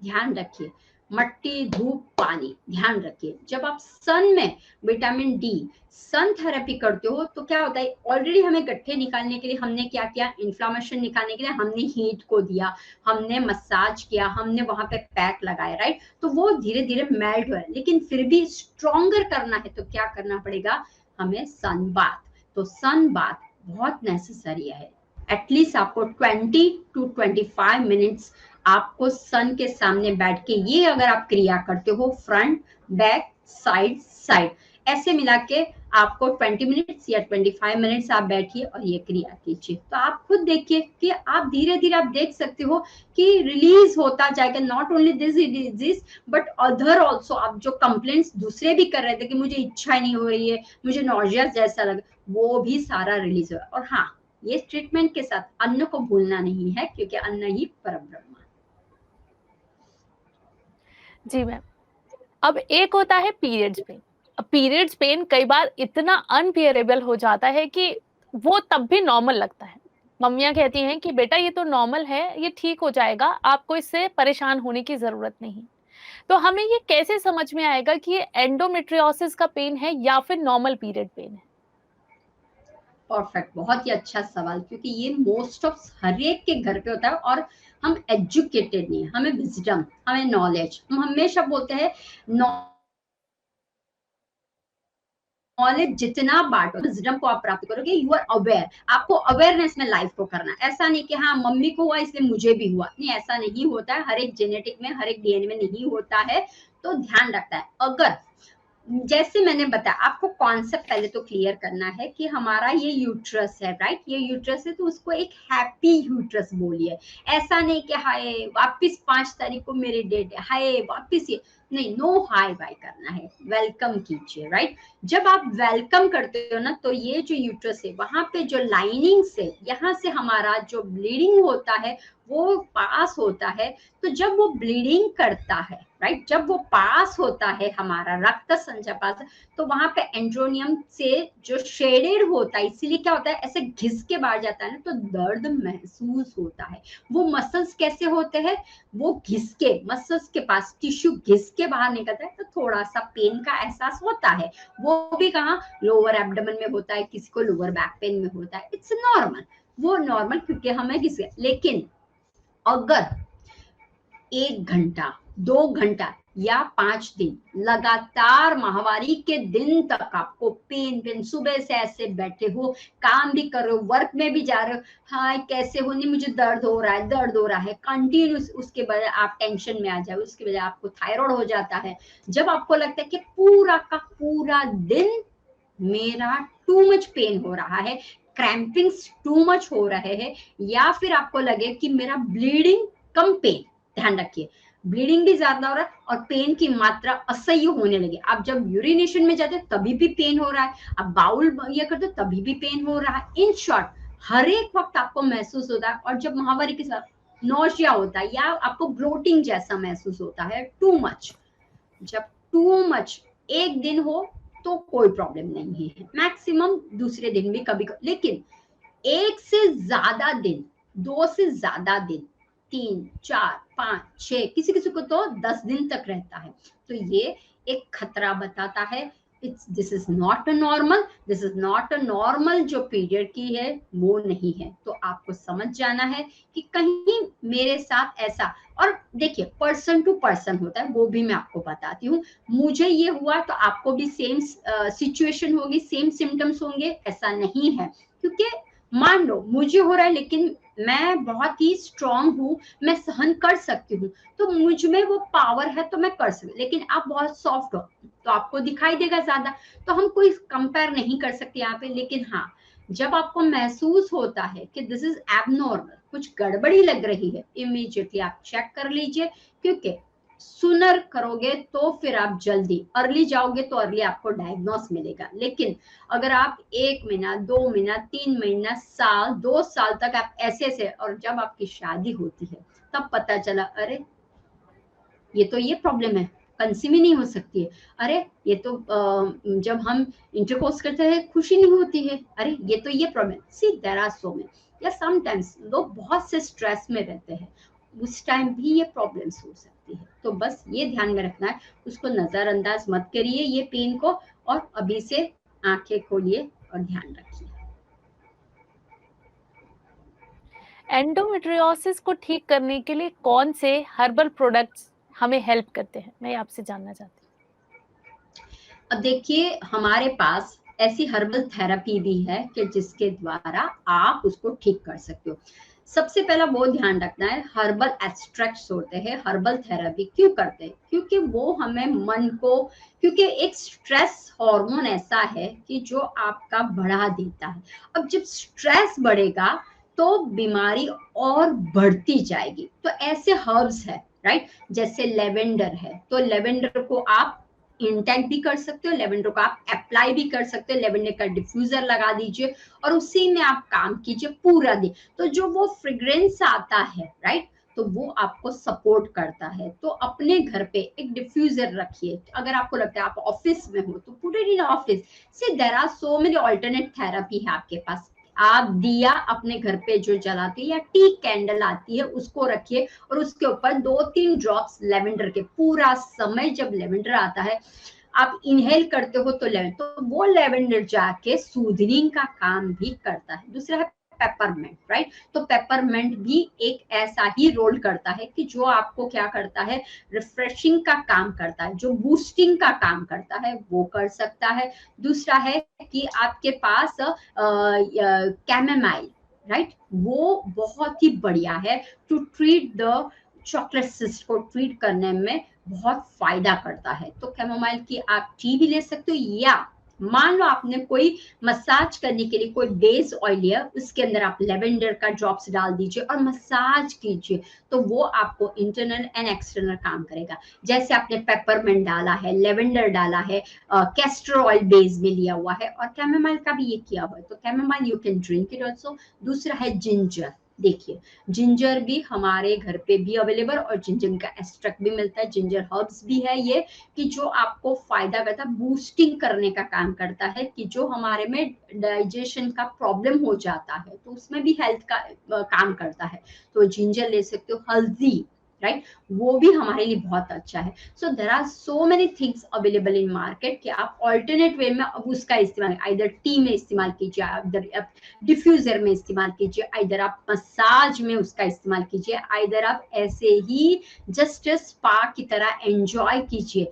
ध्यान रखिए, मट्टी, धूप, पानी, ध्यान रखिए। जब आप सन में विटामिन डी, सन थेरेपी करते हो तो क्या होता है, ऑलरेडी हमें गट्ठे निकालने के लिए हमने क्या किया, इन्फ्लामेशन निकालने के लिए हमने हीट को दिया, हमने मसाज किया, हमने वहां पे पैक लगाया, राइट? तो वो धीरे धीरे मेल्ट हुआ है। लेकिन फिर भी स्ट्रॉन्गर करना है तो क्या करना पड़ेगा, हमें सन बाथ। तो सन बाथ बहुत नेसेसरी है। एटलीस्ट आपको 20 to 25 मिनट्स आपको सन के सामने बैठ के, ये अगर आप क्रिया करते हो, फ्रंट, बैक, साइड, साइड, ऐसे मिला के आपको 20 मिनट्स या 25 मिनट्स आप बैठिए और ये क्रिया कीजिए। तो आप खुद देखिए कि आप धीरे धीरे आप देख सकते हो कि रिलीज होता जाएगा। Not only this disease but other also. आप जो कंप्लेंट्स दूसरे भी कर रहे थे कि मुझे इच्छा नहीं हो रही है, मुझे नॉजिया जैसा लगा, वो भी सारा रिलीज हुआ। और हाँ, ये ट्रीटमेंट के साथ अन्न को भूलना नहीं है, क्योंकि अन्न ही परब्रह्म।
जी मैम। अब एक होता है पीरियड्स पेन। अब पीरियड्स पेन कई बार इतना अनबियरेबल हो जाता है कि वो तब भी नॉर्मल लगता है। मम्मियाँ कहती हैं कि बेटा ये तो नॉर्मल है, ये ठीक हो जाएगा, आपको इससे परेशान होने की जरूरत नहीं। तो हमें ये कैसे समझ में आएगा कि ये एंडोमेट्रियोसिस का पेन है या फिर नॉर्मल पीरियड पेन है?
परफेक्ट, बहुत ही अच्छा सवाल, क्योंकि ये मोस्ट ऑफ हर एक के घर पे होता है। और हम एजुकेटेड नहीं है, हमें विजडम, हमें नॉलेज, हम हमेशा बोलते हैं नॉलेज जितना बांटो, विजडम को आप प्राप्त करोगे, यू आर अवेयर, आपको अवेयरनेस में लाइफ को करना। ऐसा नहीं कि हाँ मम्मी को हुआ इसलिए मुझे भी हुआ, नहीं, ऐसा नहीं होता है। हर एक जेनेटिक में, हर एक डीएनए में नहीं होता है, तो ध्यान रखता है। अगर जैसे मैंने बताया, आपको कॉन्सेप्ट पहले तो क्लियर करना है कि हमारा ये यूट्रस है, राइट, ये यूट्रस है, तो उसको एक हैप्पी यूट्रस बोलिए। ऐसा नहीं कि हाय वापिस 5 तारीख को मेरी डेट है, हाय वापिस ये नहीं, नो हाय बाय करना है, वेलकम कीजिए, राइट। जब आप वेलकम करते हो ना, तो ये जो यूट्रस है वहां पे जो लाइनिंग से यहाँ से हमारा जो ब्लीडिंग होता है वो पास होता है। तो जब वो ब्लीडिंग करता है, राइट, जब वो पास होता है हमारा रक्त संचय पास, तो वहां पे एंड्रोनियम से जो शेडेड होता है, इसीलिए क्या होता है, ऐसे घिस के बाहर जाता है ना, तो दर्द महसूस होता है। वो मसल्स कैसे होते हैं, वो घिस के, मसल्स के पास टिश्यू घिस के बाहर निकलता है, तो थोड़ा सा पेन का एहसास होता है। वो भी कहाँ, लोअर एब्डोमेन में होता है, किसी को लोअर बैक पेन में होता है, इट्स नॉर्मल, वो नॉर्मल, क्योंकि हमें घिस। लेकिन अगर 1 घंटा, 2 घंटा या 5 दिन लगातार माहवारी के दिन तक आपको पेन, सुबह से ऐसे बैठे हो, काम भी कर रहे हो, वर्क में भी जा रहे हो, हाँ कैसे हो, नहीं मुझे दर्द हो रहा है, दर्द हो रहा है कंटिन्यूस, उसके बाद आप टेंशन में आ जाओ, उसके बाद आपको थायराइड हो जाता है। जब आपको लगता है कि पूरा का पूरा दिन मेरा टू मच पेन हो रहा है, क्रैम्पिंग्स टू मच हो रहे हैं, या फिर आपको लगे कि मेरा ब्लीडिंग कम पेन, ध्यान रखिए, ब्लीडिंग भी ज्यादा हो रहा है और पेन की मात्रा असह्य होने लगी। आप जब यूरिनेशन में जाते हो तभी भी पेन हो रहा है, आप बाउल ये करते हो तभी भी पेन हो रहा है। इन शॉर्ट, हर एक वक्त आपको महसूस होता है। और जब महावारी के साथ नौशिया होता है या आपको ब्लोटिंग जैसा महसूस होता है, टू मच, जब टू मच एक दिन हो तो कोई प्रॉब्लम नहीं है, मैक्सिमम दूसरे दिन भी कभी, लेकिन 1 से ज्यादा दिन, 2 से ज्यादा दिन, 3, 4, 5, 6, किसी किसी को तो 10 दिन तक रहता है, तो ये एक खतरा बताता है। This is not a normal, this is not a normal, जो पीरियड की है वो नहीं है। तो आपको समझ जाना है कि कहीं मेरे साथ ऐसा, और देखिए पर्सन टू पर्सन होता है, वो भी मैं आपको बताती हूँ। मुझे ये हुआ तो आपको भी सेम सिचुएशन होगी, सेम सिम्टम्स होंगे, ऐसा नहीं है। क्योंकि मान लो मुझे हो रहा है, लेकिन मैं बहुत ही स्ट्रांग हूँ, मैं सहन कर सकती हूँ, तो मुझ में वो पावर है, तो मैं कर सकती। लेकिन आप बहुत सॉफ्ट हो तो आपको दिखाई देगा ज्यादा, तो हम कोई कंपेयर नहीं कर सकते यहाँ पे। लेकिन हाँ, जब आपको महसूस होता है कि दिस इज एबनॉर्मल, कुछ गड़बड़ी लग रही है, इमीडिएटली आप चेक कर लीजिए। क्योंकि सुनर करोगे तो फिर आप जल्दी, अर्ली जाओगे तो अर्ली आपको डायग्नोस मिलेगा। लेकिन अगर आप 1 महीना, 2 महीना, 3 महीना, साल, 2 साल तक आप ऐसे ऐसे, और जब आपकी शादी होती है तब पता चला अरे ये तो ये प्रॉब्लम है, कंसीव ही नहीं हो सकती है, अरे ये तो जब हम इंटरकोर्स करते हैं खुशी नहीं होती है, अरे ये तो ये problem, see there are so many. या समटाइम्स लोग बहुत से स्ट्रेस में रहते हैं, उस टाइम भी ये प्रॉब्लम्स हो सकती है। तो बस ये ध्यान में रखना है, उसको नजरअंदाज मत करिए ये पेन को, और अभी से आंखें खोलिए और ध्यान रखिए।
एंडोमेट्रियोसिस को ठीक करने के लिए कौन से हर्बल प्रोडक्ट्स हमें हेल्प करते हैं, मैं आपसे जानना चाहती हूँ।
अब देखिए, हमारे पास ऐसी हर्बल थेरेपी भी है कि जिसके द्वारा आप उसको ठीक कर सकते हो। सबसे पहला वो ध्यान रखना है, हर्बल एक्सट्रैक्ट्स होते हैं, हर्बल थेरेपी क्यों करते हैं, क्योंकि वो हमें मन को, क्योंकि एक स्ट्रेस हार्मोन ऐसा है कि जो आपका बढ़ा देता है। अब जब स्ट्रेस बढ़ेगा तो बीमारी और बढ़ती जाएगी। तो ऐसे हर्ब्स है, राइट, जैसे लेवेंडर है, तो लेवेंडर को आप इंटेक भी कर सकते हो, लेवेंडर को आप अप्लाई भी कर सकते हो, लेवेंडर का डिफ्यूजर लगा दीजिए और उसी में आप काम कीजिए पूरा दिन। तो जो वो फ्रेग्रेंस आता है, राइट, तो वो आपको सपोर्ट करता है। तो अपने घर पे एक डिफ्यूजर रखिए। अगर आपको लगता है आप ऑफिस में हो तो put it in office, see there are so many alternate therapy है आपके पास। आप दिया अपने घर पे जो जलाते हैं, या टी कैंडल आती है उसको रखिए, और उसके ऊपर 2-3 ड्रॉप्स लेवेंडर के, पूरा समय जब लेवेंडर आता है आप इनहेल करते हो तो लेवेंडर, तो वो लेवेंडर जाके सूदनिंग का काम भी करता है। दूसरा है पेपरमेंट, राइट। तो पेपरमेंट भी एक ऐसा ही रोल करता है कि जो आपको क्या करता है, रिफ्रेशिंग का काम करता है, जो बूस्टिंग का काम करता है वो कर सकता है। दूसरा है कि आपके पास कैमोमाइल, राइट, वो बहुत ही बढ़िया है to treat the chocolate cyst को ट्रीट करने में बहुत फायदा करता है। तो कैमोमाइल की आप टी भी ले सकते हो, या मान लो आपने कोई मसाज करने के लिए कोई बेस ऑयल लिया, उसके अंदर आप लेवेंडर का ड्रॉप्स डाल दीजिए और मसाज कीजिए, तो वो आपको इंटरनल एंड एक्सटर्नल काम करेगा। जैसे आपने पेपरमेंट डाला है, लेवेंडर डाला है, कैस्टर ऑयल बेस में लिया हुआ है, और कैमोमाइल का भी ये किया हुआ है, तो chamomile you can drink it also. दूसरा है जिंजर। देखिए, जिंजर भी हमारे घर पे भी अवेलेबल, और जिंजर का एक्सट्रैक्ट भी मिलता है, जिंजर हर्ब्स भी है ये, कि जो आपको फायदा करता है, बूस्टिंग करने का काम करता है, कि जो हमारे में डाइजेशन का प्रॉब्लम हो जाता है तो उसमें भी हेल्थ का काम करता है। तो जिंजर ले सकते हो। हल्दी, राइट, वो भी हमारे लिए बहुत अच्छा है। So there are so many things available in market कि आप ऑल्टरनेट वे में अब उसका इस्तेमाल, इधर टी में इस्तेमाल कीजिए, इधर डिफ्यूजर में इस्तेमाल कीजिए, इधर आप मसाज में उसका इस्तेमाल कीजिए, इधर आप ऐसे ही जस्ट स्पा की तरह एंजॉय कीजिए।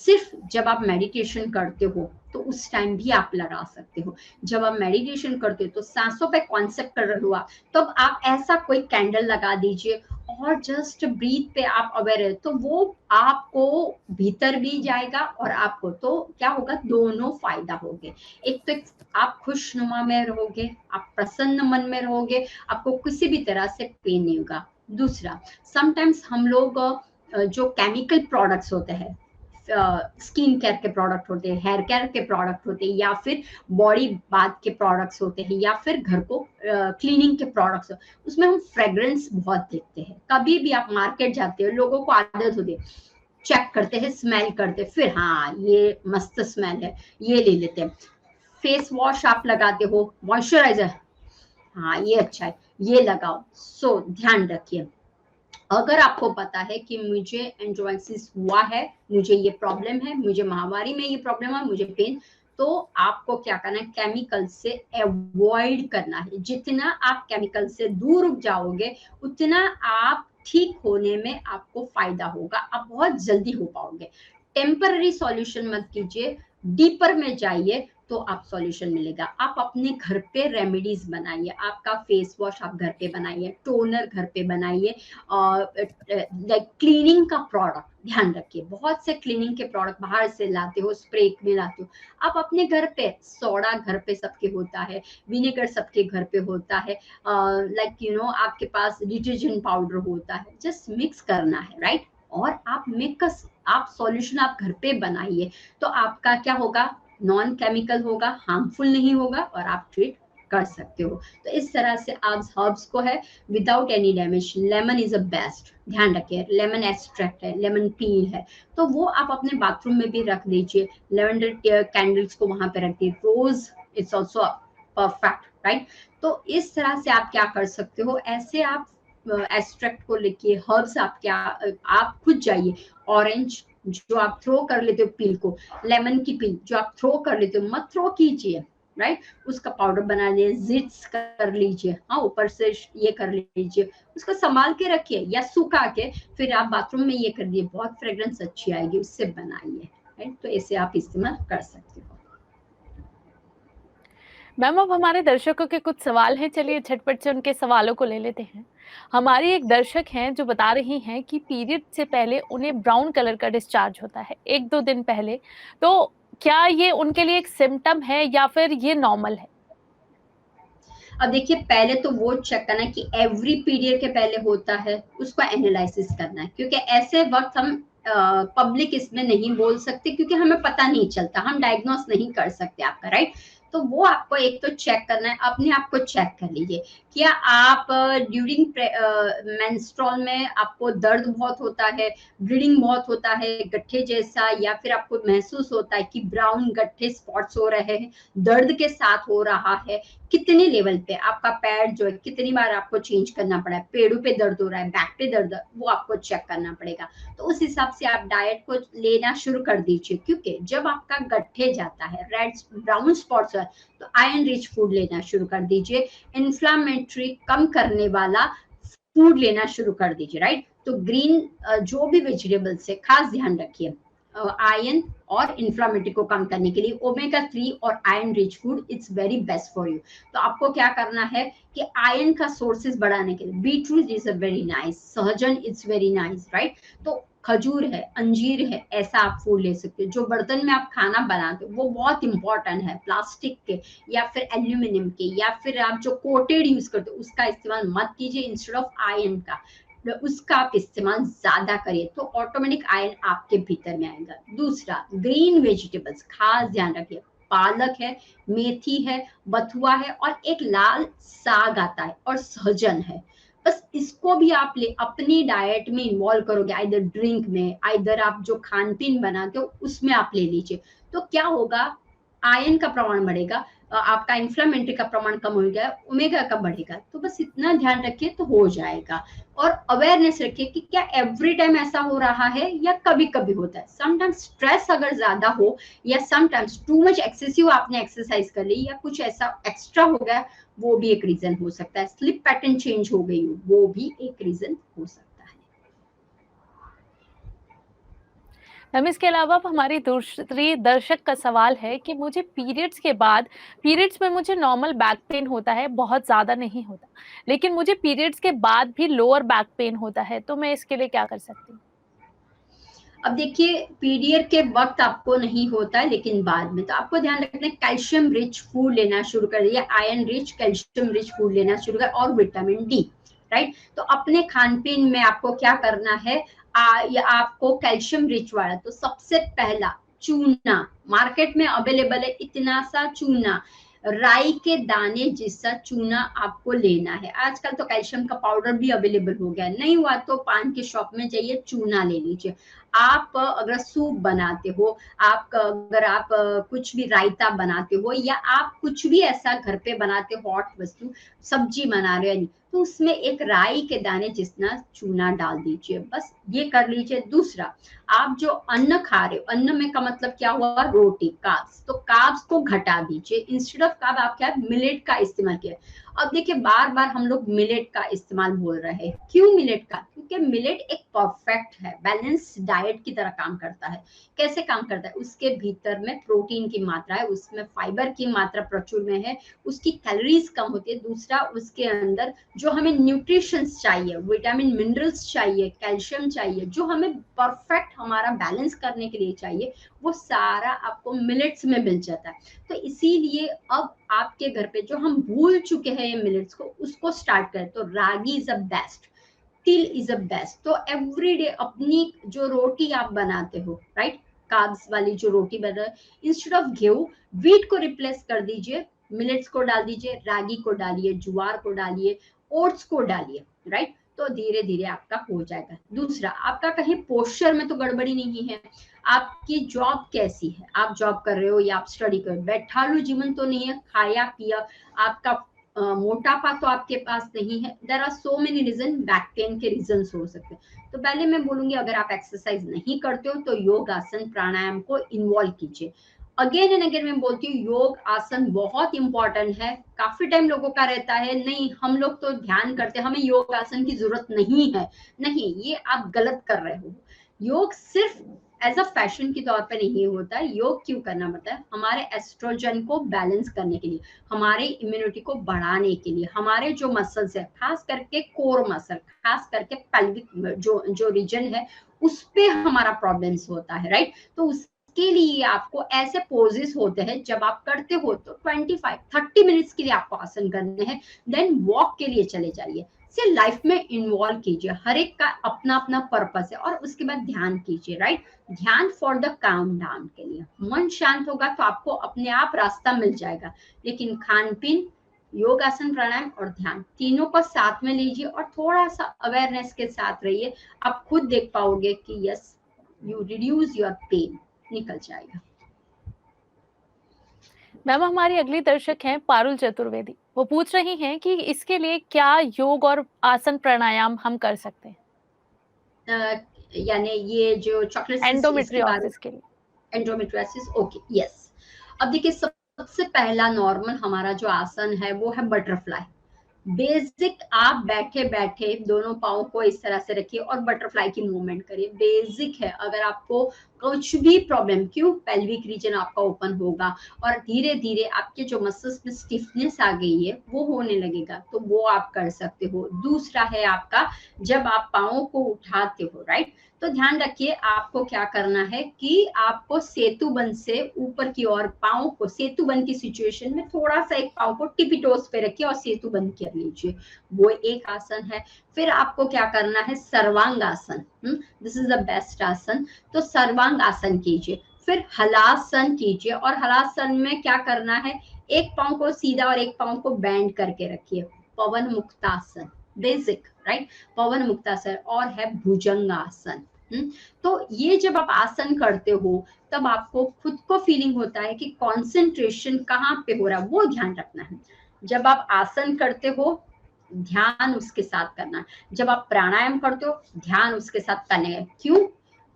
सिर्फ जब आप मेडिटेशन करते हो तो उस टाइम भी आप लगा सकते हो। जब आप मेडिटेशन करते हो तो सांसों पे कॉन्सेप्ट कर रहे हो आप, तब आप ऐसा कोई कैंडल लगा दीजिए और जस्ट ब्रीथ पे आप अवेयर है, तो वो आपको भीतर भी जाएगा और आपको तो क्या होगा, दोनों फायदा होगे। एक तो आप खुशनुमा में रहोगे, आप प्रसन्न मन में रहोगे, आपको किसी भी तरह से पेन नहीं होगा। दूसरा, समटाइम्स हम लोग जो केमिकल प्रोडक्ट्स होते हैं, स्किन केयर के प्रोडक्ट होते हैं, हेयर केयर के प्रोडक्ट होते हैं, या फिर बॉडी बाथ के प्रोडक्ट्स होते हैं, या फिर घर को क्लीनिंग के प्रोडक्ट्स, उसमें हम फ्रेग्रेंस बहुत देखते हैं। कभी भी आप मार्केट जाते हो, लोगों को आदत होती है, चेक करते हैं, स्मेल करते, फिर हाँ ये मस्त स्मेल है, ये ले लेते हैं। फेस वॉश आप लगाते हो, मॉइस्चराइजर, हाँ ये अच्छा है, ये लगाओ। सो ध्यान रखिए, अगर आपको पता है कि मुझे एंड्रोइसिस हुआ है, मुझे ये प्रॉब्लम है, मुझे महामारी में ये प्रॉब्लम है, मुझे पेन, तो आपको क्या करना है, केमिकल से अवॉइड करना है। जितना आप केमिकल से दूर जाओगे उतना आप ठीक होने में आपको फायदा होगा, आप बहुत जल्दी हो पाओगे। टेम्पररी सॉल्यूशन मत कीजिए, डीपर में जाइए तो आप सॉल्यूशन मिलेगा। आप अपने घर पे रेमेडीज बनाइए, आपका फेस वॉश आप घर पे बनाइए, टोनर घर पे बनाइए, लाइक क्लीनिंग का प्रोडक्ट ध्यान रखिए। बहुत से क्लीनिंग के प्रोडक्ट बाहर से लाते हो, स्प्रे में लाते हो, आप अपने घर पे, सोडा घर पे सबके होता है, विनेगर सबके घर पे होता है, लाइक यू नो आपके पास डिटर्जेंट पाउडर होता है, जस्ट मिक्स करना है, राइट। और आप मिक्स, आप सॉल्यूशन आप घर पे बनाइए, तो आपका क्या होगा, नॉन केमिकल होगा, हार्मफुल नहीं होगा, और आप ट्रीट कर सकते हो। तो इस तरह से आप हर्ब्स को है without any damage. Lemon is a best, ध्यान रखिए, लेमन एक्सट्रैक्ट है, लेमन पील है, तो वो आप अपने बाथरूम में भी रख दीजिए। लेवेंडर कैंडल्स को वहां पे रखिए। रोज इट्स ऑल्सो परफेक्ट, राइट। तो इस तरह से आप क्या कर सकते हो, ऐसे आप एक्सट्रैक्ट को लेके हर्ब्स आप क्या, आप खुद जाइए। ऑरेंज जो आप थ्रो कर लेते हो पील को, लेमन की पील जो आप थ्रो कर लेते हो, मत थ्रो कीजिए, राइट। उसका पाउडर बना लीजिए, जिट्स कर लीजिए, हाँ ऊपर से ये कर लीजिए, उसको संभाल के रखिए या सुखा के फिर आप बाथरूम में ये कर दिए, बहुत फ्रेग्रेंस अच्छी आएगी, उससे बनाइए, राइट। तो ऐसे आप इस्तेमाल कर सकते हो।
मैम अब हमारे दर्शकों के कुछ सवाल हैं, चलिए झटपट से उनके सवालों को ले लेते हैं। हमारी एक दर्शक हैं जो बता रही हैं कि पीरियड से पहले उन्हें ब्राउन कलर का डिस्चार्ज होता है 1-2 दिन पहले, तो क्या ये उनके लिए एक सिम्पटम है या फिर ये नॉर्मल है?
अब देखिए, पहले तो वो चेक करना है कि एवरी पीरियड के पहले होता है, उसको एनालिसिस करना है, क्योंकि ऐसे वक्त हम पब्लिक इसमें नहीं बोल सकते, क्योंकि हमें पता नहीं चलता, हम डायग्नोस नहीं कर सकते आपका, राइट। तो वो आपको एक तो चेक करना है, अपने आप को चेक कर लीजिए, क्या आप ड्यूरिंग मेंस्ट्रुअल में आपको दर्द बहुत होता है, ब्लीडिंग बहुत होता है गड्ढे जैसा, या फिर आपको महसूस होता है कि ब्राउन गड्ढे स्पॉट्स हो रहे हैं, दर्द के साथ हो रहा है, कितने लेवल पे आपका पैर जो है कितनी बार आपको चेंज करना पड़ा है, पेड़ों पे दर्द हो रहा है, बैक पे दर्द, वो आपको चेक करना पड़ेगा। तो उस हिसाब से आप डाइट को लेना शुरू कर दीजिए, क्योंकि जब आपका गड्ढे जाता है, रेड ब्राउन स्पॉट्स है, तो आयरन रिच फूड लेना शुरू कर दीजिए। इन्फ्लामेटरी कम करने वाला फूड लेना शुरू कर दीजिए, राइट। तो ग्रीन जो भी वेजिटेबल्स है, खास ध्यान रखिए आयरन और इन्फ्लामेटरी को कम करने के लिए ओमेगा 3 और iron rich food it's very best for you. तो आपको क्या करना है कि आयरन का सोर्सेज बढ़ाने के लिए beetroot is a very nice, सहजन इट्स वेरी नाइस, राइट। तो खजूर है, अंजीर है, ऐसा आप फूड ले सकते हो। जो बर्तन में आप खाना बनाते हो वो बहुत इंपॉर्टेंट है, प्लास्टिक के या फिर एल्यूमिनियम के या फिर आप जो कोटेड यूज करते हो उसका इस्तेमाल मत कीजिए, इंस्टेड ऑफ आयरन का उसका आप इस्तेमाल ज्यादा करिए, तो ऑटोमेटिक आयरन आपके भीतर में आएगा। दूसरा, ग्रीन वेजिटेबल्स खास ध्यान रखिए, पालक है, मेथी है, बथुआ है और एक लाल साग आता है और सहजन है। बस इसको भी आप ले अपनी डाइट में इन्वॉल्व करोगे, आइदर ड्रिंक में, आइदर आप जो खान पीन बनाते हो उसमें आप ले लीजिए। तो क्या होगा, आयरन का प्रमाण बढ़ेगा, आपका इन्फ्लामेटरी का प्रमाण कम हो गया, ओमेगा का बढ़ेगा। तो बस इतना ध्यान रखिए तो हो जाएगा। और अवेयरनेस रखिए कि क्या एवरी टाइम ऐसा हो रहा है या कभी कभी होता है। समटाइम्स स्ट्रेस अगर ज्यादा हो या समटाइम्स टू मच एक्सेसिव आपने एक्सरसाइज कर ली या कुछ ऐसा एक्स्ट्रा हो गया, वो भी एक रीजन हो सकता है। स्लिप पैटर्न चेंज हो गई हो, वो भी एक रीजन हो सकता है।
मैम इसके अलावा अब हमारी दूसरी दर्शक का सवाल है कि मुझे पीरियड्स के बाद, पीरियड्स में मुझे नॉर्मल बैक पेन होता है, बहुत ज्यादा नहीं होता, लेकिन मुझे पीरियड्स के बाद भी लोअर बैक पेन होता है, तो मैं इसके लिए क्या कर सकती हूँ?
अब देखिए, पीरियड के वक्त आपको नहीं होता है लेकिन बाद में, तो आपको ध्यान रखना है कैल्शियम रिच फूड लेना शुरू कर दिया, iron rich calcium rich food लेना शुरू कर, और विटामिन डी, राइट। तो अपने खान पीन में आपको क्या करना है, या आपको कैल्शियम रिच वाला, तो सबसे पहला चूना मार्केट में अवेलेबल है, इतना सा चूना, राई के दाने जैसा चूना आपको लेना है। आजकल तो कैल्शियम का पाउडर भी अवेलेबल हो गया है, नहीं हुआ तो पान के शॉप में जाइए, चूना ले लीजिए। आप अगर सूप बनाते हो, अगर आप कुछ भी रायता बनाते हो या आप कुछ भी ऐसा घर पे बनाते हो, हॉट वस्तु सब्जी बना रहे हो, तो उसमें एक राई के दाने जितना चूना डाल दीजिए, बस ये कर लीजिए। दूसरा, आप जो अन्न खा रहे हो, अन्न में का मतलब क्या हुआ, रोटी, कार्ब्स, तो कार्ब्स को घटा दीजिए, इंस्टेड ऑफ कार्ब आप क्या मिलेट का इस्तेमाल किया। अब देखिए, बार बार हम लोग मिलेट का इस्तेमाल बोल रहे हैं, क्यों मिलेट का, क्योंकि मिलेट एक परफेक्ट है, बैलेंस डाइट की तरह काम करता है। कैसे काम करता है, उसके भीतर में प्रोटीन की मात्रा है, उसमें फाइबर की मात्रा प्रचुर में है, उसकी कैलोरीज कम होती है। दूसरा, उसके अंदर जो हमें न्यूट्रिशंस चाहिए, विटामिन मिनरल्स चाहिए, कैल्शियम चाहिए, जो हमें परफेक्ट हमारा बैलेंस करने के लिए चाहिए, वो सारा आपको मिलेट्स में मिल जाता है। तो इसीलिए अब आपके घर पे जो हम भूल चुके हैं ये मिलेट्स को, उसको स्टार्ट करें। तो रागी इज अ बेस्ट, तिल इज अ बेस्ट। तो एवरीडे अपनी जो रोटी आप बनाते हो, राइट, कार्ब्स वाली जो रोटी बना रहे, इंस्टेड ऑफ गेहूं, व्हीट को रिप्लेस कर दीजिए, मिलेट्स को डाल दीजिए, रागी को डालिए, ज्वार को डालिए, ओट्स को डालिए, राइट। तो धीरे धीरे आपका हो जाएगा। दूसरा, आपका कहीं पोस्चर में तो गड़बड़ी नहीं है, आपकी जॉब कैसी है, आप जॉब कर रहे हो या आप स्टडी कर रहे हो, बैठालू जीवन तो नहीं है, खाया पिया, आपका मोटापा तो आपके पास नहीं है। There are so many reason, back pain के रीजन हो सकते हैं। तो पहले मैं बोलूंगी, अगर आप एक्सरसाइज नहीं करते हो तो योग आसन प्राणायाम को इन्वॉल्व कीजिए। अगेन एंड अगेन मैं बोलती हूँ, योग आसन बहुत इंपॉर्टेंट है। काफी टाइम लोगों का रहता है, नहीं हम लोग तो ध्यान करते हैं, हमें योग आसन की जरूरत नहीं है। नहीं, ये आप गलत कर रहे हो। योग सिर्फ एज अ फैशन के तौर पे नहीं होता है। योग क्यों करना पड़ता है, हमारे एस्ट्रोजन को बैलेंस करने के लिए, हमारे इम्यूनिटी को बढ़ाने के लिए, हमारे जो मसल्स है, खास करके कोर मसल, खास करके पेल्विक जो रीजन है, उस पे हमारा प्रॉब्लम्स होता है, राइट। तो उसके लिए आपको ऐसे पोजेस होते हैं, जब आप करते हो तो 25-30 मिनट्स के लिए आपको आसन करने हैं, देन वॉक के लिए चले जाइए, से लाइफ में इन्वॉल्व कीजिए। हर एक का अपना अपना पर्पस है, और उसके बाद ध्यान कीजिए, राइट। ध्यान फॉर द काम डाउन के लिए, मन शांत होगा तो आपको अपने आप रास्ता मिल जाएगा। लेकिन खान पीन, योग आसन प्राणायाम और ध्यान, तीनों को साथ में लीजिए और थोड़ा सा अवेयरनेस के साथ रहिए। आप खुद देख पाओगे कि yes, you reduce your pain, निकल जाएगा।
मैम हमारी अगली दर्शक हैं पारुल चतुर्वेदी। वो पूछ रही हैं कि इसके लिए क्या योग और आसन प्राणायाम हम कर सकते हैं?
यानी ये जो चॉकलेट सिस्ट इसके बारे
एंडोमेट्रियोसिस के लिए।
Endometriosis, okay, yes. अब देखिए, सबसे पहला नॉर्मल हमारा जो आसन है वो है बटरफ्लाई। बेसिक, आप बैठे बैठे दोनों पाँव को इस तरह से रखिए और बटरफ्लाई की मूवमेंट करिए। बेसिक है। अगर आपको कुछ भी प्रॉब्लम, क्यों, पेल्विक रीजन आपका ओपन होगा और धीरे धीरे आपके जो मसल्स में स्टिफनेस आ गई है वो होने लगेगा, तो वो आप कर सकते हो। दूसरा है आपका, जब आप पाँव को उठाते हो, राइट, तो ध्यान रखिए आपको क्या करना है कि आपको सेतु बंद से ऊपर की ओर पाँव को, सेतु बंद की सिचुएशन में थोड़ा सा एक पाँव को टिपी टोस पे रखिए और सेतु बंद कर लीजिए। वो एक आसन है। फिर आपको क्या करना है, सर्वांग आसन। दिस इज द बेस्ट आसन। तो सर्वांग आसन कीजिए। फिर हलासन कीजिए, और हलासन में क्या करना है, एक पाँव को सीधा और एक पाँव को बेंड करके रखिए। पवन मुक्तासन, बेसिक, राइट, पवन मुक्तासन। और है भुजंगासन। तो ये जब आप आसन करते हो तब आपको खुद को फीलिंग होता है कि कंसंट्रेशन कहाँ पे हो रहा है, वो ध्यान रखना है। जब आप आसन करते हो ध्यान उसके साथ करना है, जब आप प्राणायाम करते हो ध्यान उसके साथ करना है। क्यों,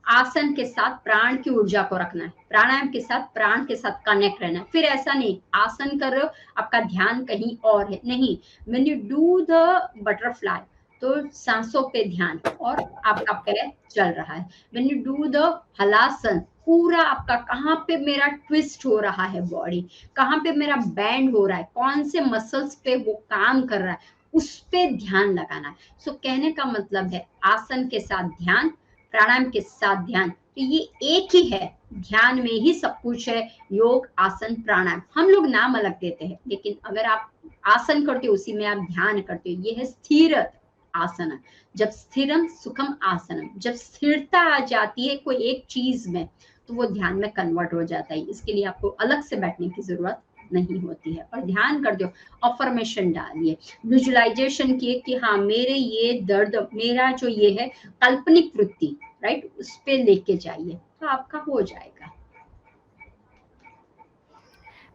आसन के साथ प्राण की ऊर्जा को रखना है, प्राणायाम के साथ प्राण के साथ कनेक्ट रहना है। फिर ऐसा नहीं आसन कर रहे हो आपका ध्यान कहीं और है, नहीं। When you do the butterfly तो सांसों पे ध्यान और आपका पैर चल रहा है। When you do the halasana, पूरा आपका कहाँ पे मेरा ट्विस्ट हो रहा है बॉडी, कहाँ पे मेरा बैंड हो रहा है, कौन से मसल्स पे वो काम कर रहा है, उस पे ध्यान लगाना है। सो कहने का मतलब है आसन के साथ ध्यान, प्राणायाम के साथ ध्यान, तो ये एक ही है, ध्यान में ही सब कुछ है। योग, आसन, प्राणायाम, हम लोग नाम अलग देते हैं, लेकिन अगर आप आसन करते हो उसी में आप ध्यान करते हो। ये है स्थिर आसन। जब स्थिरम सुखम आसनम, जब स्थिरता आ जाती है कोई एक चीज में तो वो ध्यान में कन्वर्ट हो जाता है। इसके लिए आपको अलग से बैठने की जरूरत नहीं होती है। और ध्यान कर दो, अफर्मेशन डालिए, विजुअलाइजेशन किए कि हाँ मेरे ये दर्द, मेरा जो ये है काल्पनिक वृत्ति, राइट, उस पे लेके जाइए तो आपका हो जाएगा।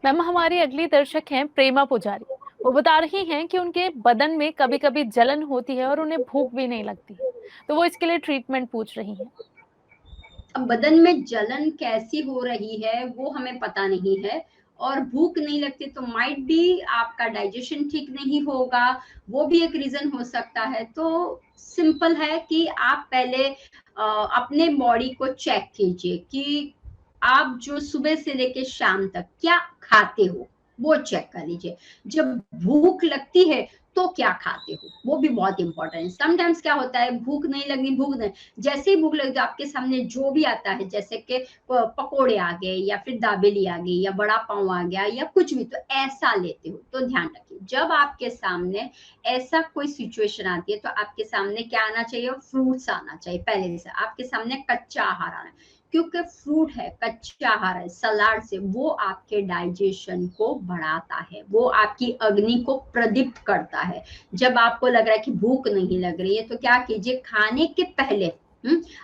मैम, हमारी अगली दर्शक हैं प्रेमा पुजारी। वो बता रही हैं कि उनके बदन में कभी-कभी जलन होती है और उन्हें भूख भी नहीं लगती। तो वो इसके लिए ट्रीटमेंट पूछ रही हैं।
अब बदन में जलन कैसी हो रही है वो हमें पता नहीं है, और भूख नहीं लगती तो माइट बी आपका डाइजेशन ठीक नहीं होगा, वो भी एक रीजन हो सकता है। तो सिंपल है कि आप पहले अपने बॉडी को चेक कीजिए कि आप जो सुबह से लेके शाम तक क्या खाते हो वो चेक कर लीजिए। जब भूख लगती है तो क्या खाते हो वो भी बहुत इंपॉर्टेंट है। समटाइम्स क्या होता है, भूख नहीं लगनी, भूख नहीं, जैसे ही भूख लगी तो आपके सामने जो भी आता है, जैसे कि पकोड़े आ गए या फिर दाबेली आ गई या बड़ा पाव आ गया या कुछ भी, तो ऐसा लेते हो। तो ध्यान रखिए जब आपके सामने ऐसा कोई सिचुएशन आती है तो आपके सामने क्या आना चाहिए, फ्रूट्स आना चाहिए। पहले से आपके सामने कच्चा आहार आना, क्योंकि फ्रूट है, कच्चा आहार है, सलाड से वो आपके डाइजेशन को बढ़ाता है, वो आपकी अग्नि को प्रदीप्त करता है। जब आपको लग रहा है कि भूख नहीं लग रही है तो क्या कीजिए, खाने के पहले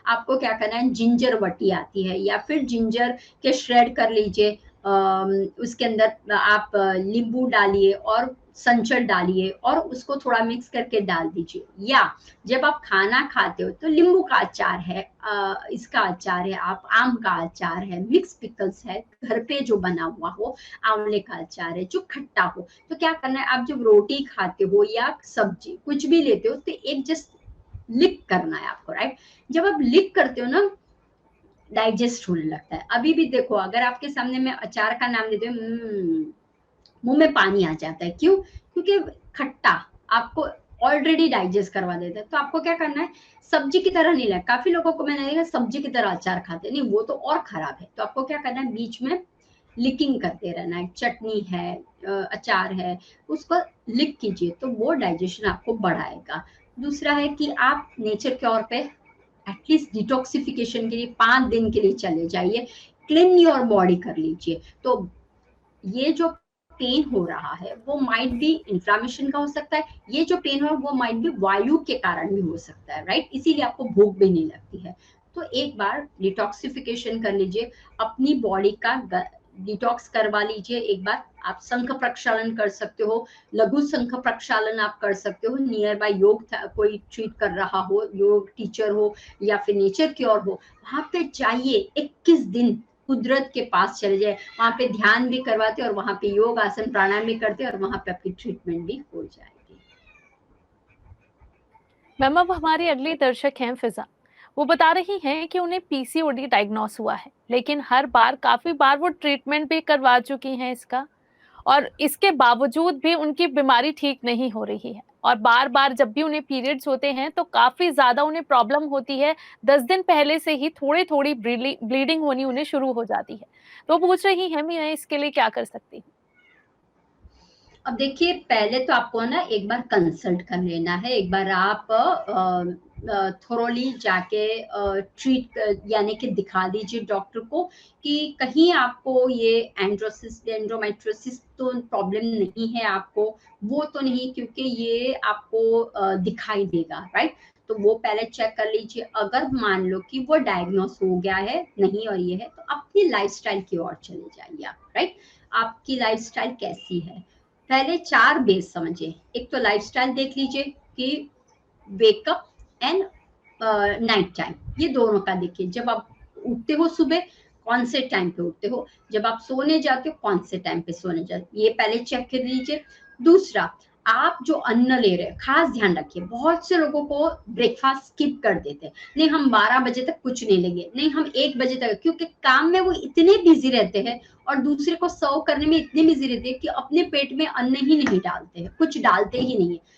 आपको क्या करना है, जिंजर बटी आती है या फिर जिंजर के श्रेड कर लीजिए, उसके अंदर आप नींबू डालिए और संचल डालिए और उसको थोड़ा मिक्स करके डाल दीजिए। या जब आप खाना खाते हो तो नींबू का अचार है, इसका अचार है, आप आम का अचार है, मिक्स पिकल्स है, घर पे जो बना हुआ हो, आंवले का अचार है जो खट्टा हो। तो क्या करना है, आप जब रोटी खाते हो या सब्जी कुछ भी लेते हो तो एक जस्ट लिक करना है आपको, राइट। जब आप लिक करते हो ना डाइजेस्ट होने लगता है। अभी भी देखो अगर आपके सामने मैं अचार का नाम लेती हूँ, मुंह में पानी आ जाता है। क्यों, क्योंकि खट्टा आपको ऑलरेडी डाइजेस्ट करवा देता है। तो आपको क्या करना है, सब्जी की तरह नहीं लगा, काफी लोगों को मैंने देखा सब्जी की तरह अचार खाते, नहीं वो तो और खराब है। तो आपको क्या करना है, बीच में लिकिंग करते रहना है। चटनी है, अचार है, उसको लिक कीजिए तो वो डाइजेशन आपको बढ़ाएगा। दूसरा है कि आप नेचर के तौर पे एटलीस्ट डिटॉक्सिफिकेशन के लिए 5 दिन के लिए चले जाइए, क्लीन योर बॉडी कर लीजिए। तो ये जो पेन हो रहा है वो माइट बी इन्फ्लामेशन का हो सकता है, ये जो पेन हो वो माइट बी वायु के कारण भी हो सकता है, राइट, इसीलिए आपको भूख भी नहीं लगती है। तो एक बार डिटॉक्सिफिकेशन कर लीजिए, अपनी बॉडी का डिटॉक्स करवा लीजिए एक बार। आप शंख प्रक्षालन कर सकते हो, लघु शंख प्रक्षालन आप कर सकते हो। नियर बाय योग कोई ट्रीट कर रहा हो, योग टीचर हो या फिर नेचर क्योर हो, वहां पे जाइए, 21 दिन कुदरत के पास चले जाए, वहां पे ध्यान भी करवाते और वहां पे योग आसन प्राणायाम भी करते और वहां पे आपकी ट्रीटमेंट भी हो जाएगी।
मैम अब हमारी अगली दर्शक हैं फिजा। वो बता रही हैं कि उन्हें पीसीओडी डायग्नोस हुआ है, लेकिन हर बार काफी बार वो ट्रीटमेंट भी करवा चुकी हैं इसका, और इसके बावजूद भी उनकी बीमारी ठीक नहीं हो रही है। और बार बार जब भी उन्हें पीरियड्स होते हैं तो काफी ज्यादा उन्हें प्रॉब्लम होती है। 10 दिन पहले से ही थोड़ी थोड़ी ब्लीडिंग होनी उन्हें शुरू हो जाती है। तो वो पूछ रही है मैं इसके लिए क्या कर सकती हूँ।
अब देखिए, पहले तो आपको ना एक बार कंसल्ट कर लेना है। एक बार आप थोरोली जाके ट्रीट यानी कि दिखा दीजिए डॉक्टर को कि कहीं आपको ये एंड्रोमेट्रोसिस तो प्रॉब्लम नहीं है आपको, वो तो नहीं, क्योंकि ये आपको दिखाई देगा, राइट। तो वो पहले चेक कर लीजिए। अगर मान लो कि वो डायग्नोस हो गया है नहीं और ये है, तो अपनी लाइफस्टाइल की ओर चले जाइए आप, राइट। आपकी लाइफस्टाइल कैसी है, पहले 4 बेस समझिए। एक तो लाइफस्टाइल देख लीजिए कि वेकअप एंड नाइट टाइम, ये दोनों का देखिए। जब आप उठते हो सुबह, कौन से टाइम पे उठते हो, जब आप सोने जाते हो कौन से टाइम पे सोने जाते हो, ये पहले चेक कर लीजिए। दूसरा, आप जो अन्न ले रहे हैं खास ध्यान रखिए। बहुत से लोगों को ब्रेकफास्ट स्किप कर देते हैं, नहीं हम 12 बजे तक कुछ नहीं लेंगे, नहीं हम 1 बजे तक, क्योंकि काम में वो इतने बिजी रहते हैं और दूसरे को सर्व करने में इतने बिजी रहते हैं कि अपने पेट में अन्न ही नहीं डालते हैं, कुछ डालते ही नहीं है।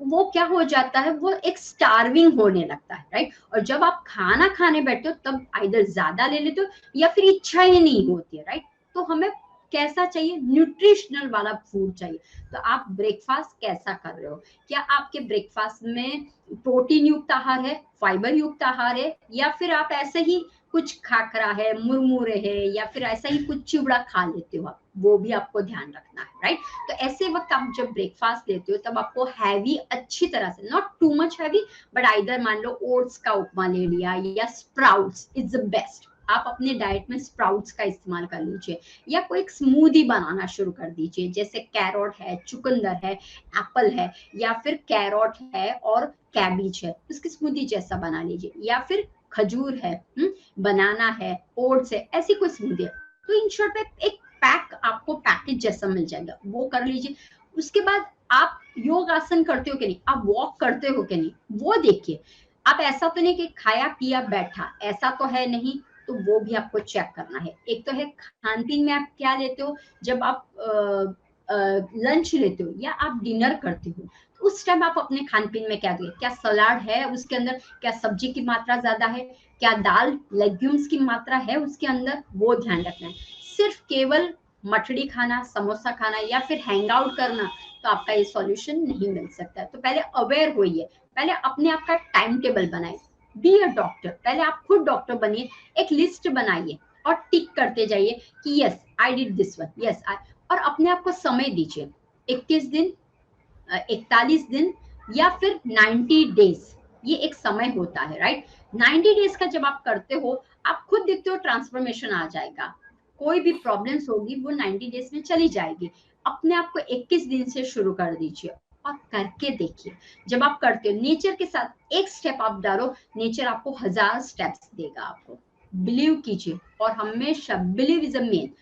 वो क्या हो जाता है, वो एक स्टार्विंग होने लगता है, राइट। और जब आप खाना खाने बैठते हो तब आइदर ज्यादा ले लेते हो या फिर इच्छा ही नहीं होती है, राइट। तो हमें कैसा चाहिए, न्यूट्रिशनल वाला फूड चाहिए। तो आप ब्रेकफास्ट कैसा कर रहे हो, क्या आपके ब्रेकफास्ट में प्रोटीन युक्त आहार है, फाइबर युक्त आहार है, या फिर आप ऐसे ही कुछ खाखरा है, मुरमुरे है, या फिर ऐसा ही कुछ चिवड़ा खा लेते हो आप, वो भी आपको ध्यान रखना है, राइट। तो ऐसे वक्त आप जब ब्रेकफास्ट लेते हो तब आपको हैवी अच्छी तरह से, not too much heavy, but either मान लो ओट्स का उपमा ले लिया या स्प्राउट्स इज द बेस्ट। आप अपने डाइट में स्प्राउट्स का इस्तेमाल कर लीजिए, या कोई एक स्मूदी बनाना शुरू कर दीजिए, जैसे कैरोट है, चुकंदर है, एप्पल है, या फिर कैरोट है और कैबिज है, उसकी स्मूदी जैसा बना लीजिए। या फिर खजूर है, बनाना है, ओट्स है, ऐसी कोई स्मूदी है। तो इन शॉर्ट में एक पैक आपको पैकेज जैसा मिल जाएगा, वो कर लीजिए। उसके बाद आप योग आसन करते हो कि नहीं, आप वॉक करते हो कि नहीं, वो देखिए। आप ऐसा तो नहीं कि खाया पिया बैठा, ऐसा तो है नहीं, तो वो भी आपको चेक करना है। एक तो है खान पीन में आप क्या लेते हो, जब आप लंच लेते हो या आप डिनर करते हो, तो उस टाइम आप अपने खान पीन में क्या दें, क्या सलाद है उसके अंदर, क्या सब्जी की मात्रा ज्यादा है, क्या दाल लेग्यूम्स की मात्रा है उसके अंदर, वो ध्यान रखना है। सिर्फ केवल मठड़ी खाना, समोसा खाना या फिर हैंग आउट करना, तो आपका ये सॉल्यूशन नहीं मिल सकता है। तो पहले अवेयर होइए, पहले अपने आप का टाइम टेबल बनाए, बी अ डॉक्टर, पहले आप खुद डॉक्टर बनिए। एक लिस्ट बनाइए और टिक करते जाइए कि yes I did this one, yes I, और अपने आप को समय दीजिए। 21 दिन, 41 दिन या फिर 90 डेज, ये एक समय होता है, राइट। 90 डेज का जब आप करते हो, आप खुद देखते हो ट्रांसफॉर्मेशन आ जाएगा। कोई भी प्रॉब्लम्स होगी वो 90 डेज में चली जाएगी। अपने आप को 21 दिन से शुरू कर दीजिए और करके देखिए। जब आप करते हो, नेचर के साथ एक स्टेप आप डालो, नेचर आपको 1000 स्टेप्स देगा। आपको बिलीव कीजिए, और हमेशा बिलीव इज अ मेन।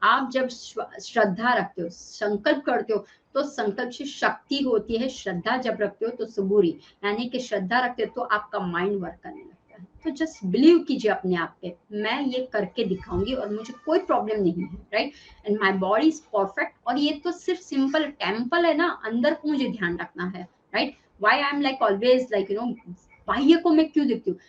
आप जब श्रद्धा रखते हो, संकल्प करते हो, तो संकल्प से शक्ति होती है। श्रद्धा जब रखते हो तो सबूरी, यानी कि श्रद्धा रखते हो तो आपका माइंड वर्क करने लगता है। तो जस्ट बिलीव कीजिए अपने आप पे, मैं ये करके दिखाऊंगी और मुझे कोई प्रॉब्लम नहीं है, right, and my body is perfect. और ये तो सिर्फ सिंपल टेम्पल है ना, अंदर को मुझे ध्यान रखना है, right. Why I am like always like बाह्य को मैं क्यों देखती हूँ,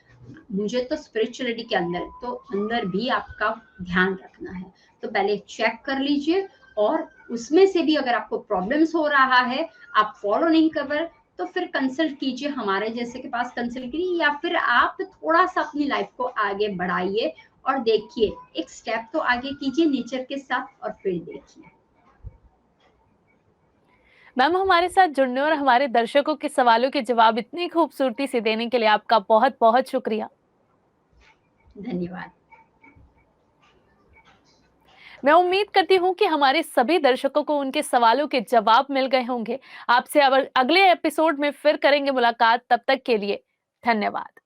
मुझे तो स्पिरिचुअलिटी के अंदर है, तो अंदर भी आपका ध्यान रखना है। तो पहले चेक कर लीजिए, और उसमें से भी अगर आपको प्रॉब्लम्स हो रहा है, आप फॉलो नहीं कर रहे, तो फिर कंसल्ट कीजिए हमारे जैसे के पास कंसल्ट कीजिए, या फिर आप थोड़ा सा अपनी लाइफ को आगे बढ़ाइए और देखिए, एक स्टेप तो आगे कीजिए नेचर के साथ और फिर देखिए।
मैम हमारे साथ जुड़ने और हमारे दर्शकों के सवालों के जवाब इतनी खूबसूरती से देने के लिए आपका बहुत बहुत शुक्रिया।
धन्यवाद।
मैं उम्मीद करती हूँ कि हमारे सभी दर्शकों को उनके सवालों के जवाब मिल गए होंगे। आपसे अब अगले एपिसोड में फिर करेंगे मुलाकात, तब तक के लिए धन्यवाद।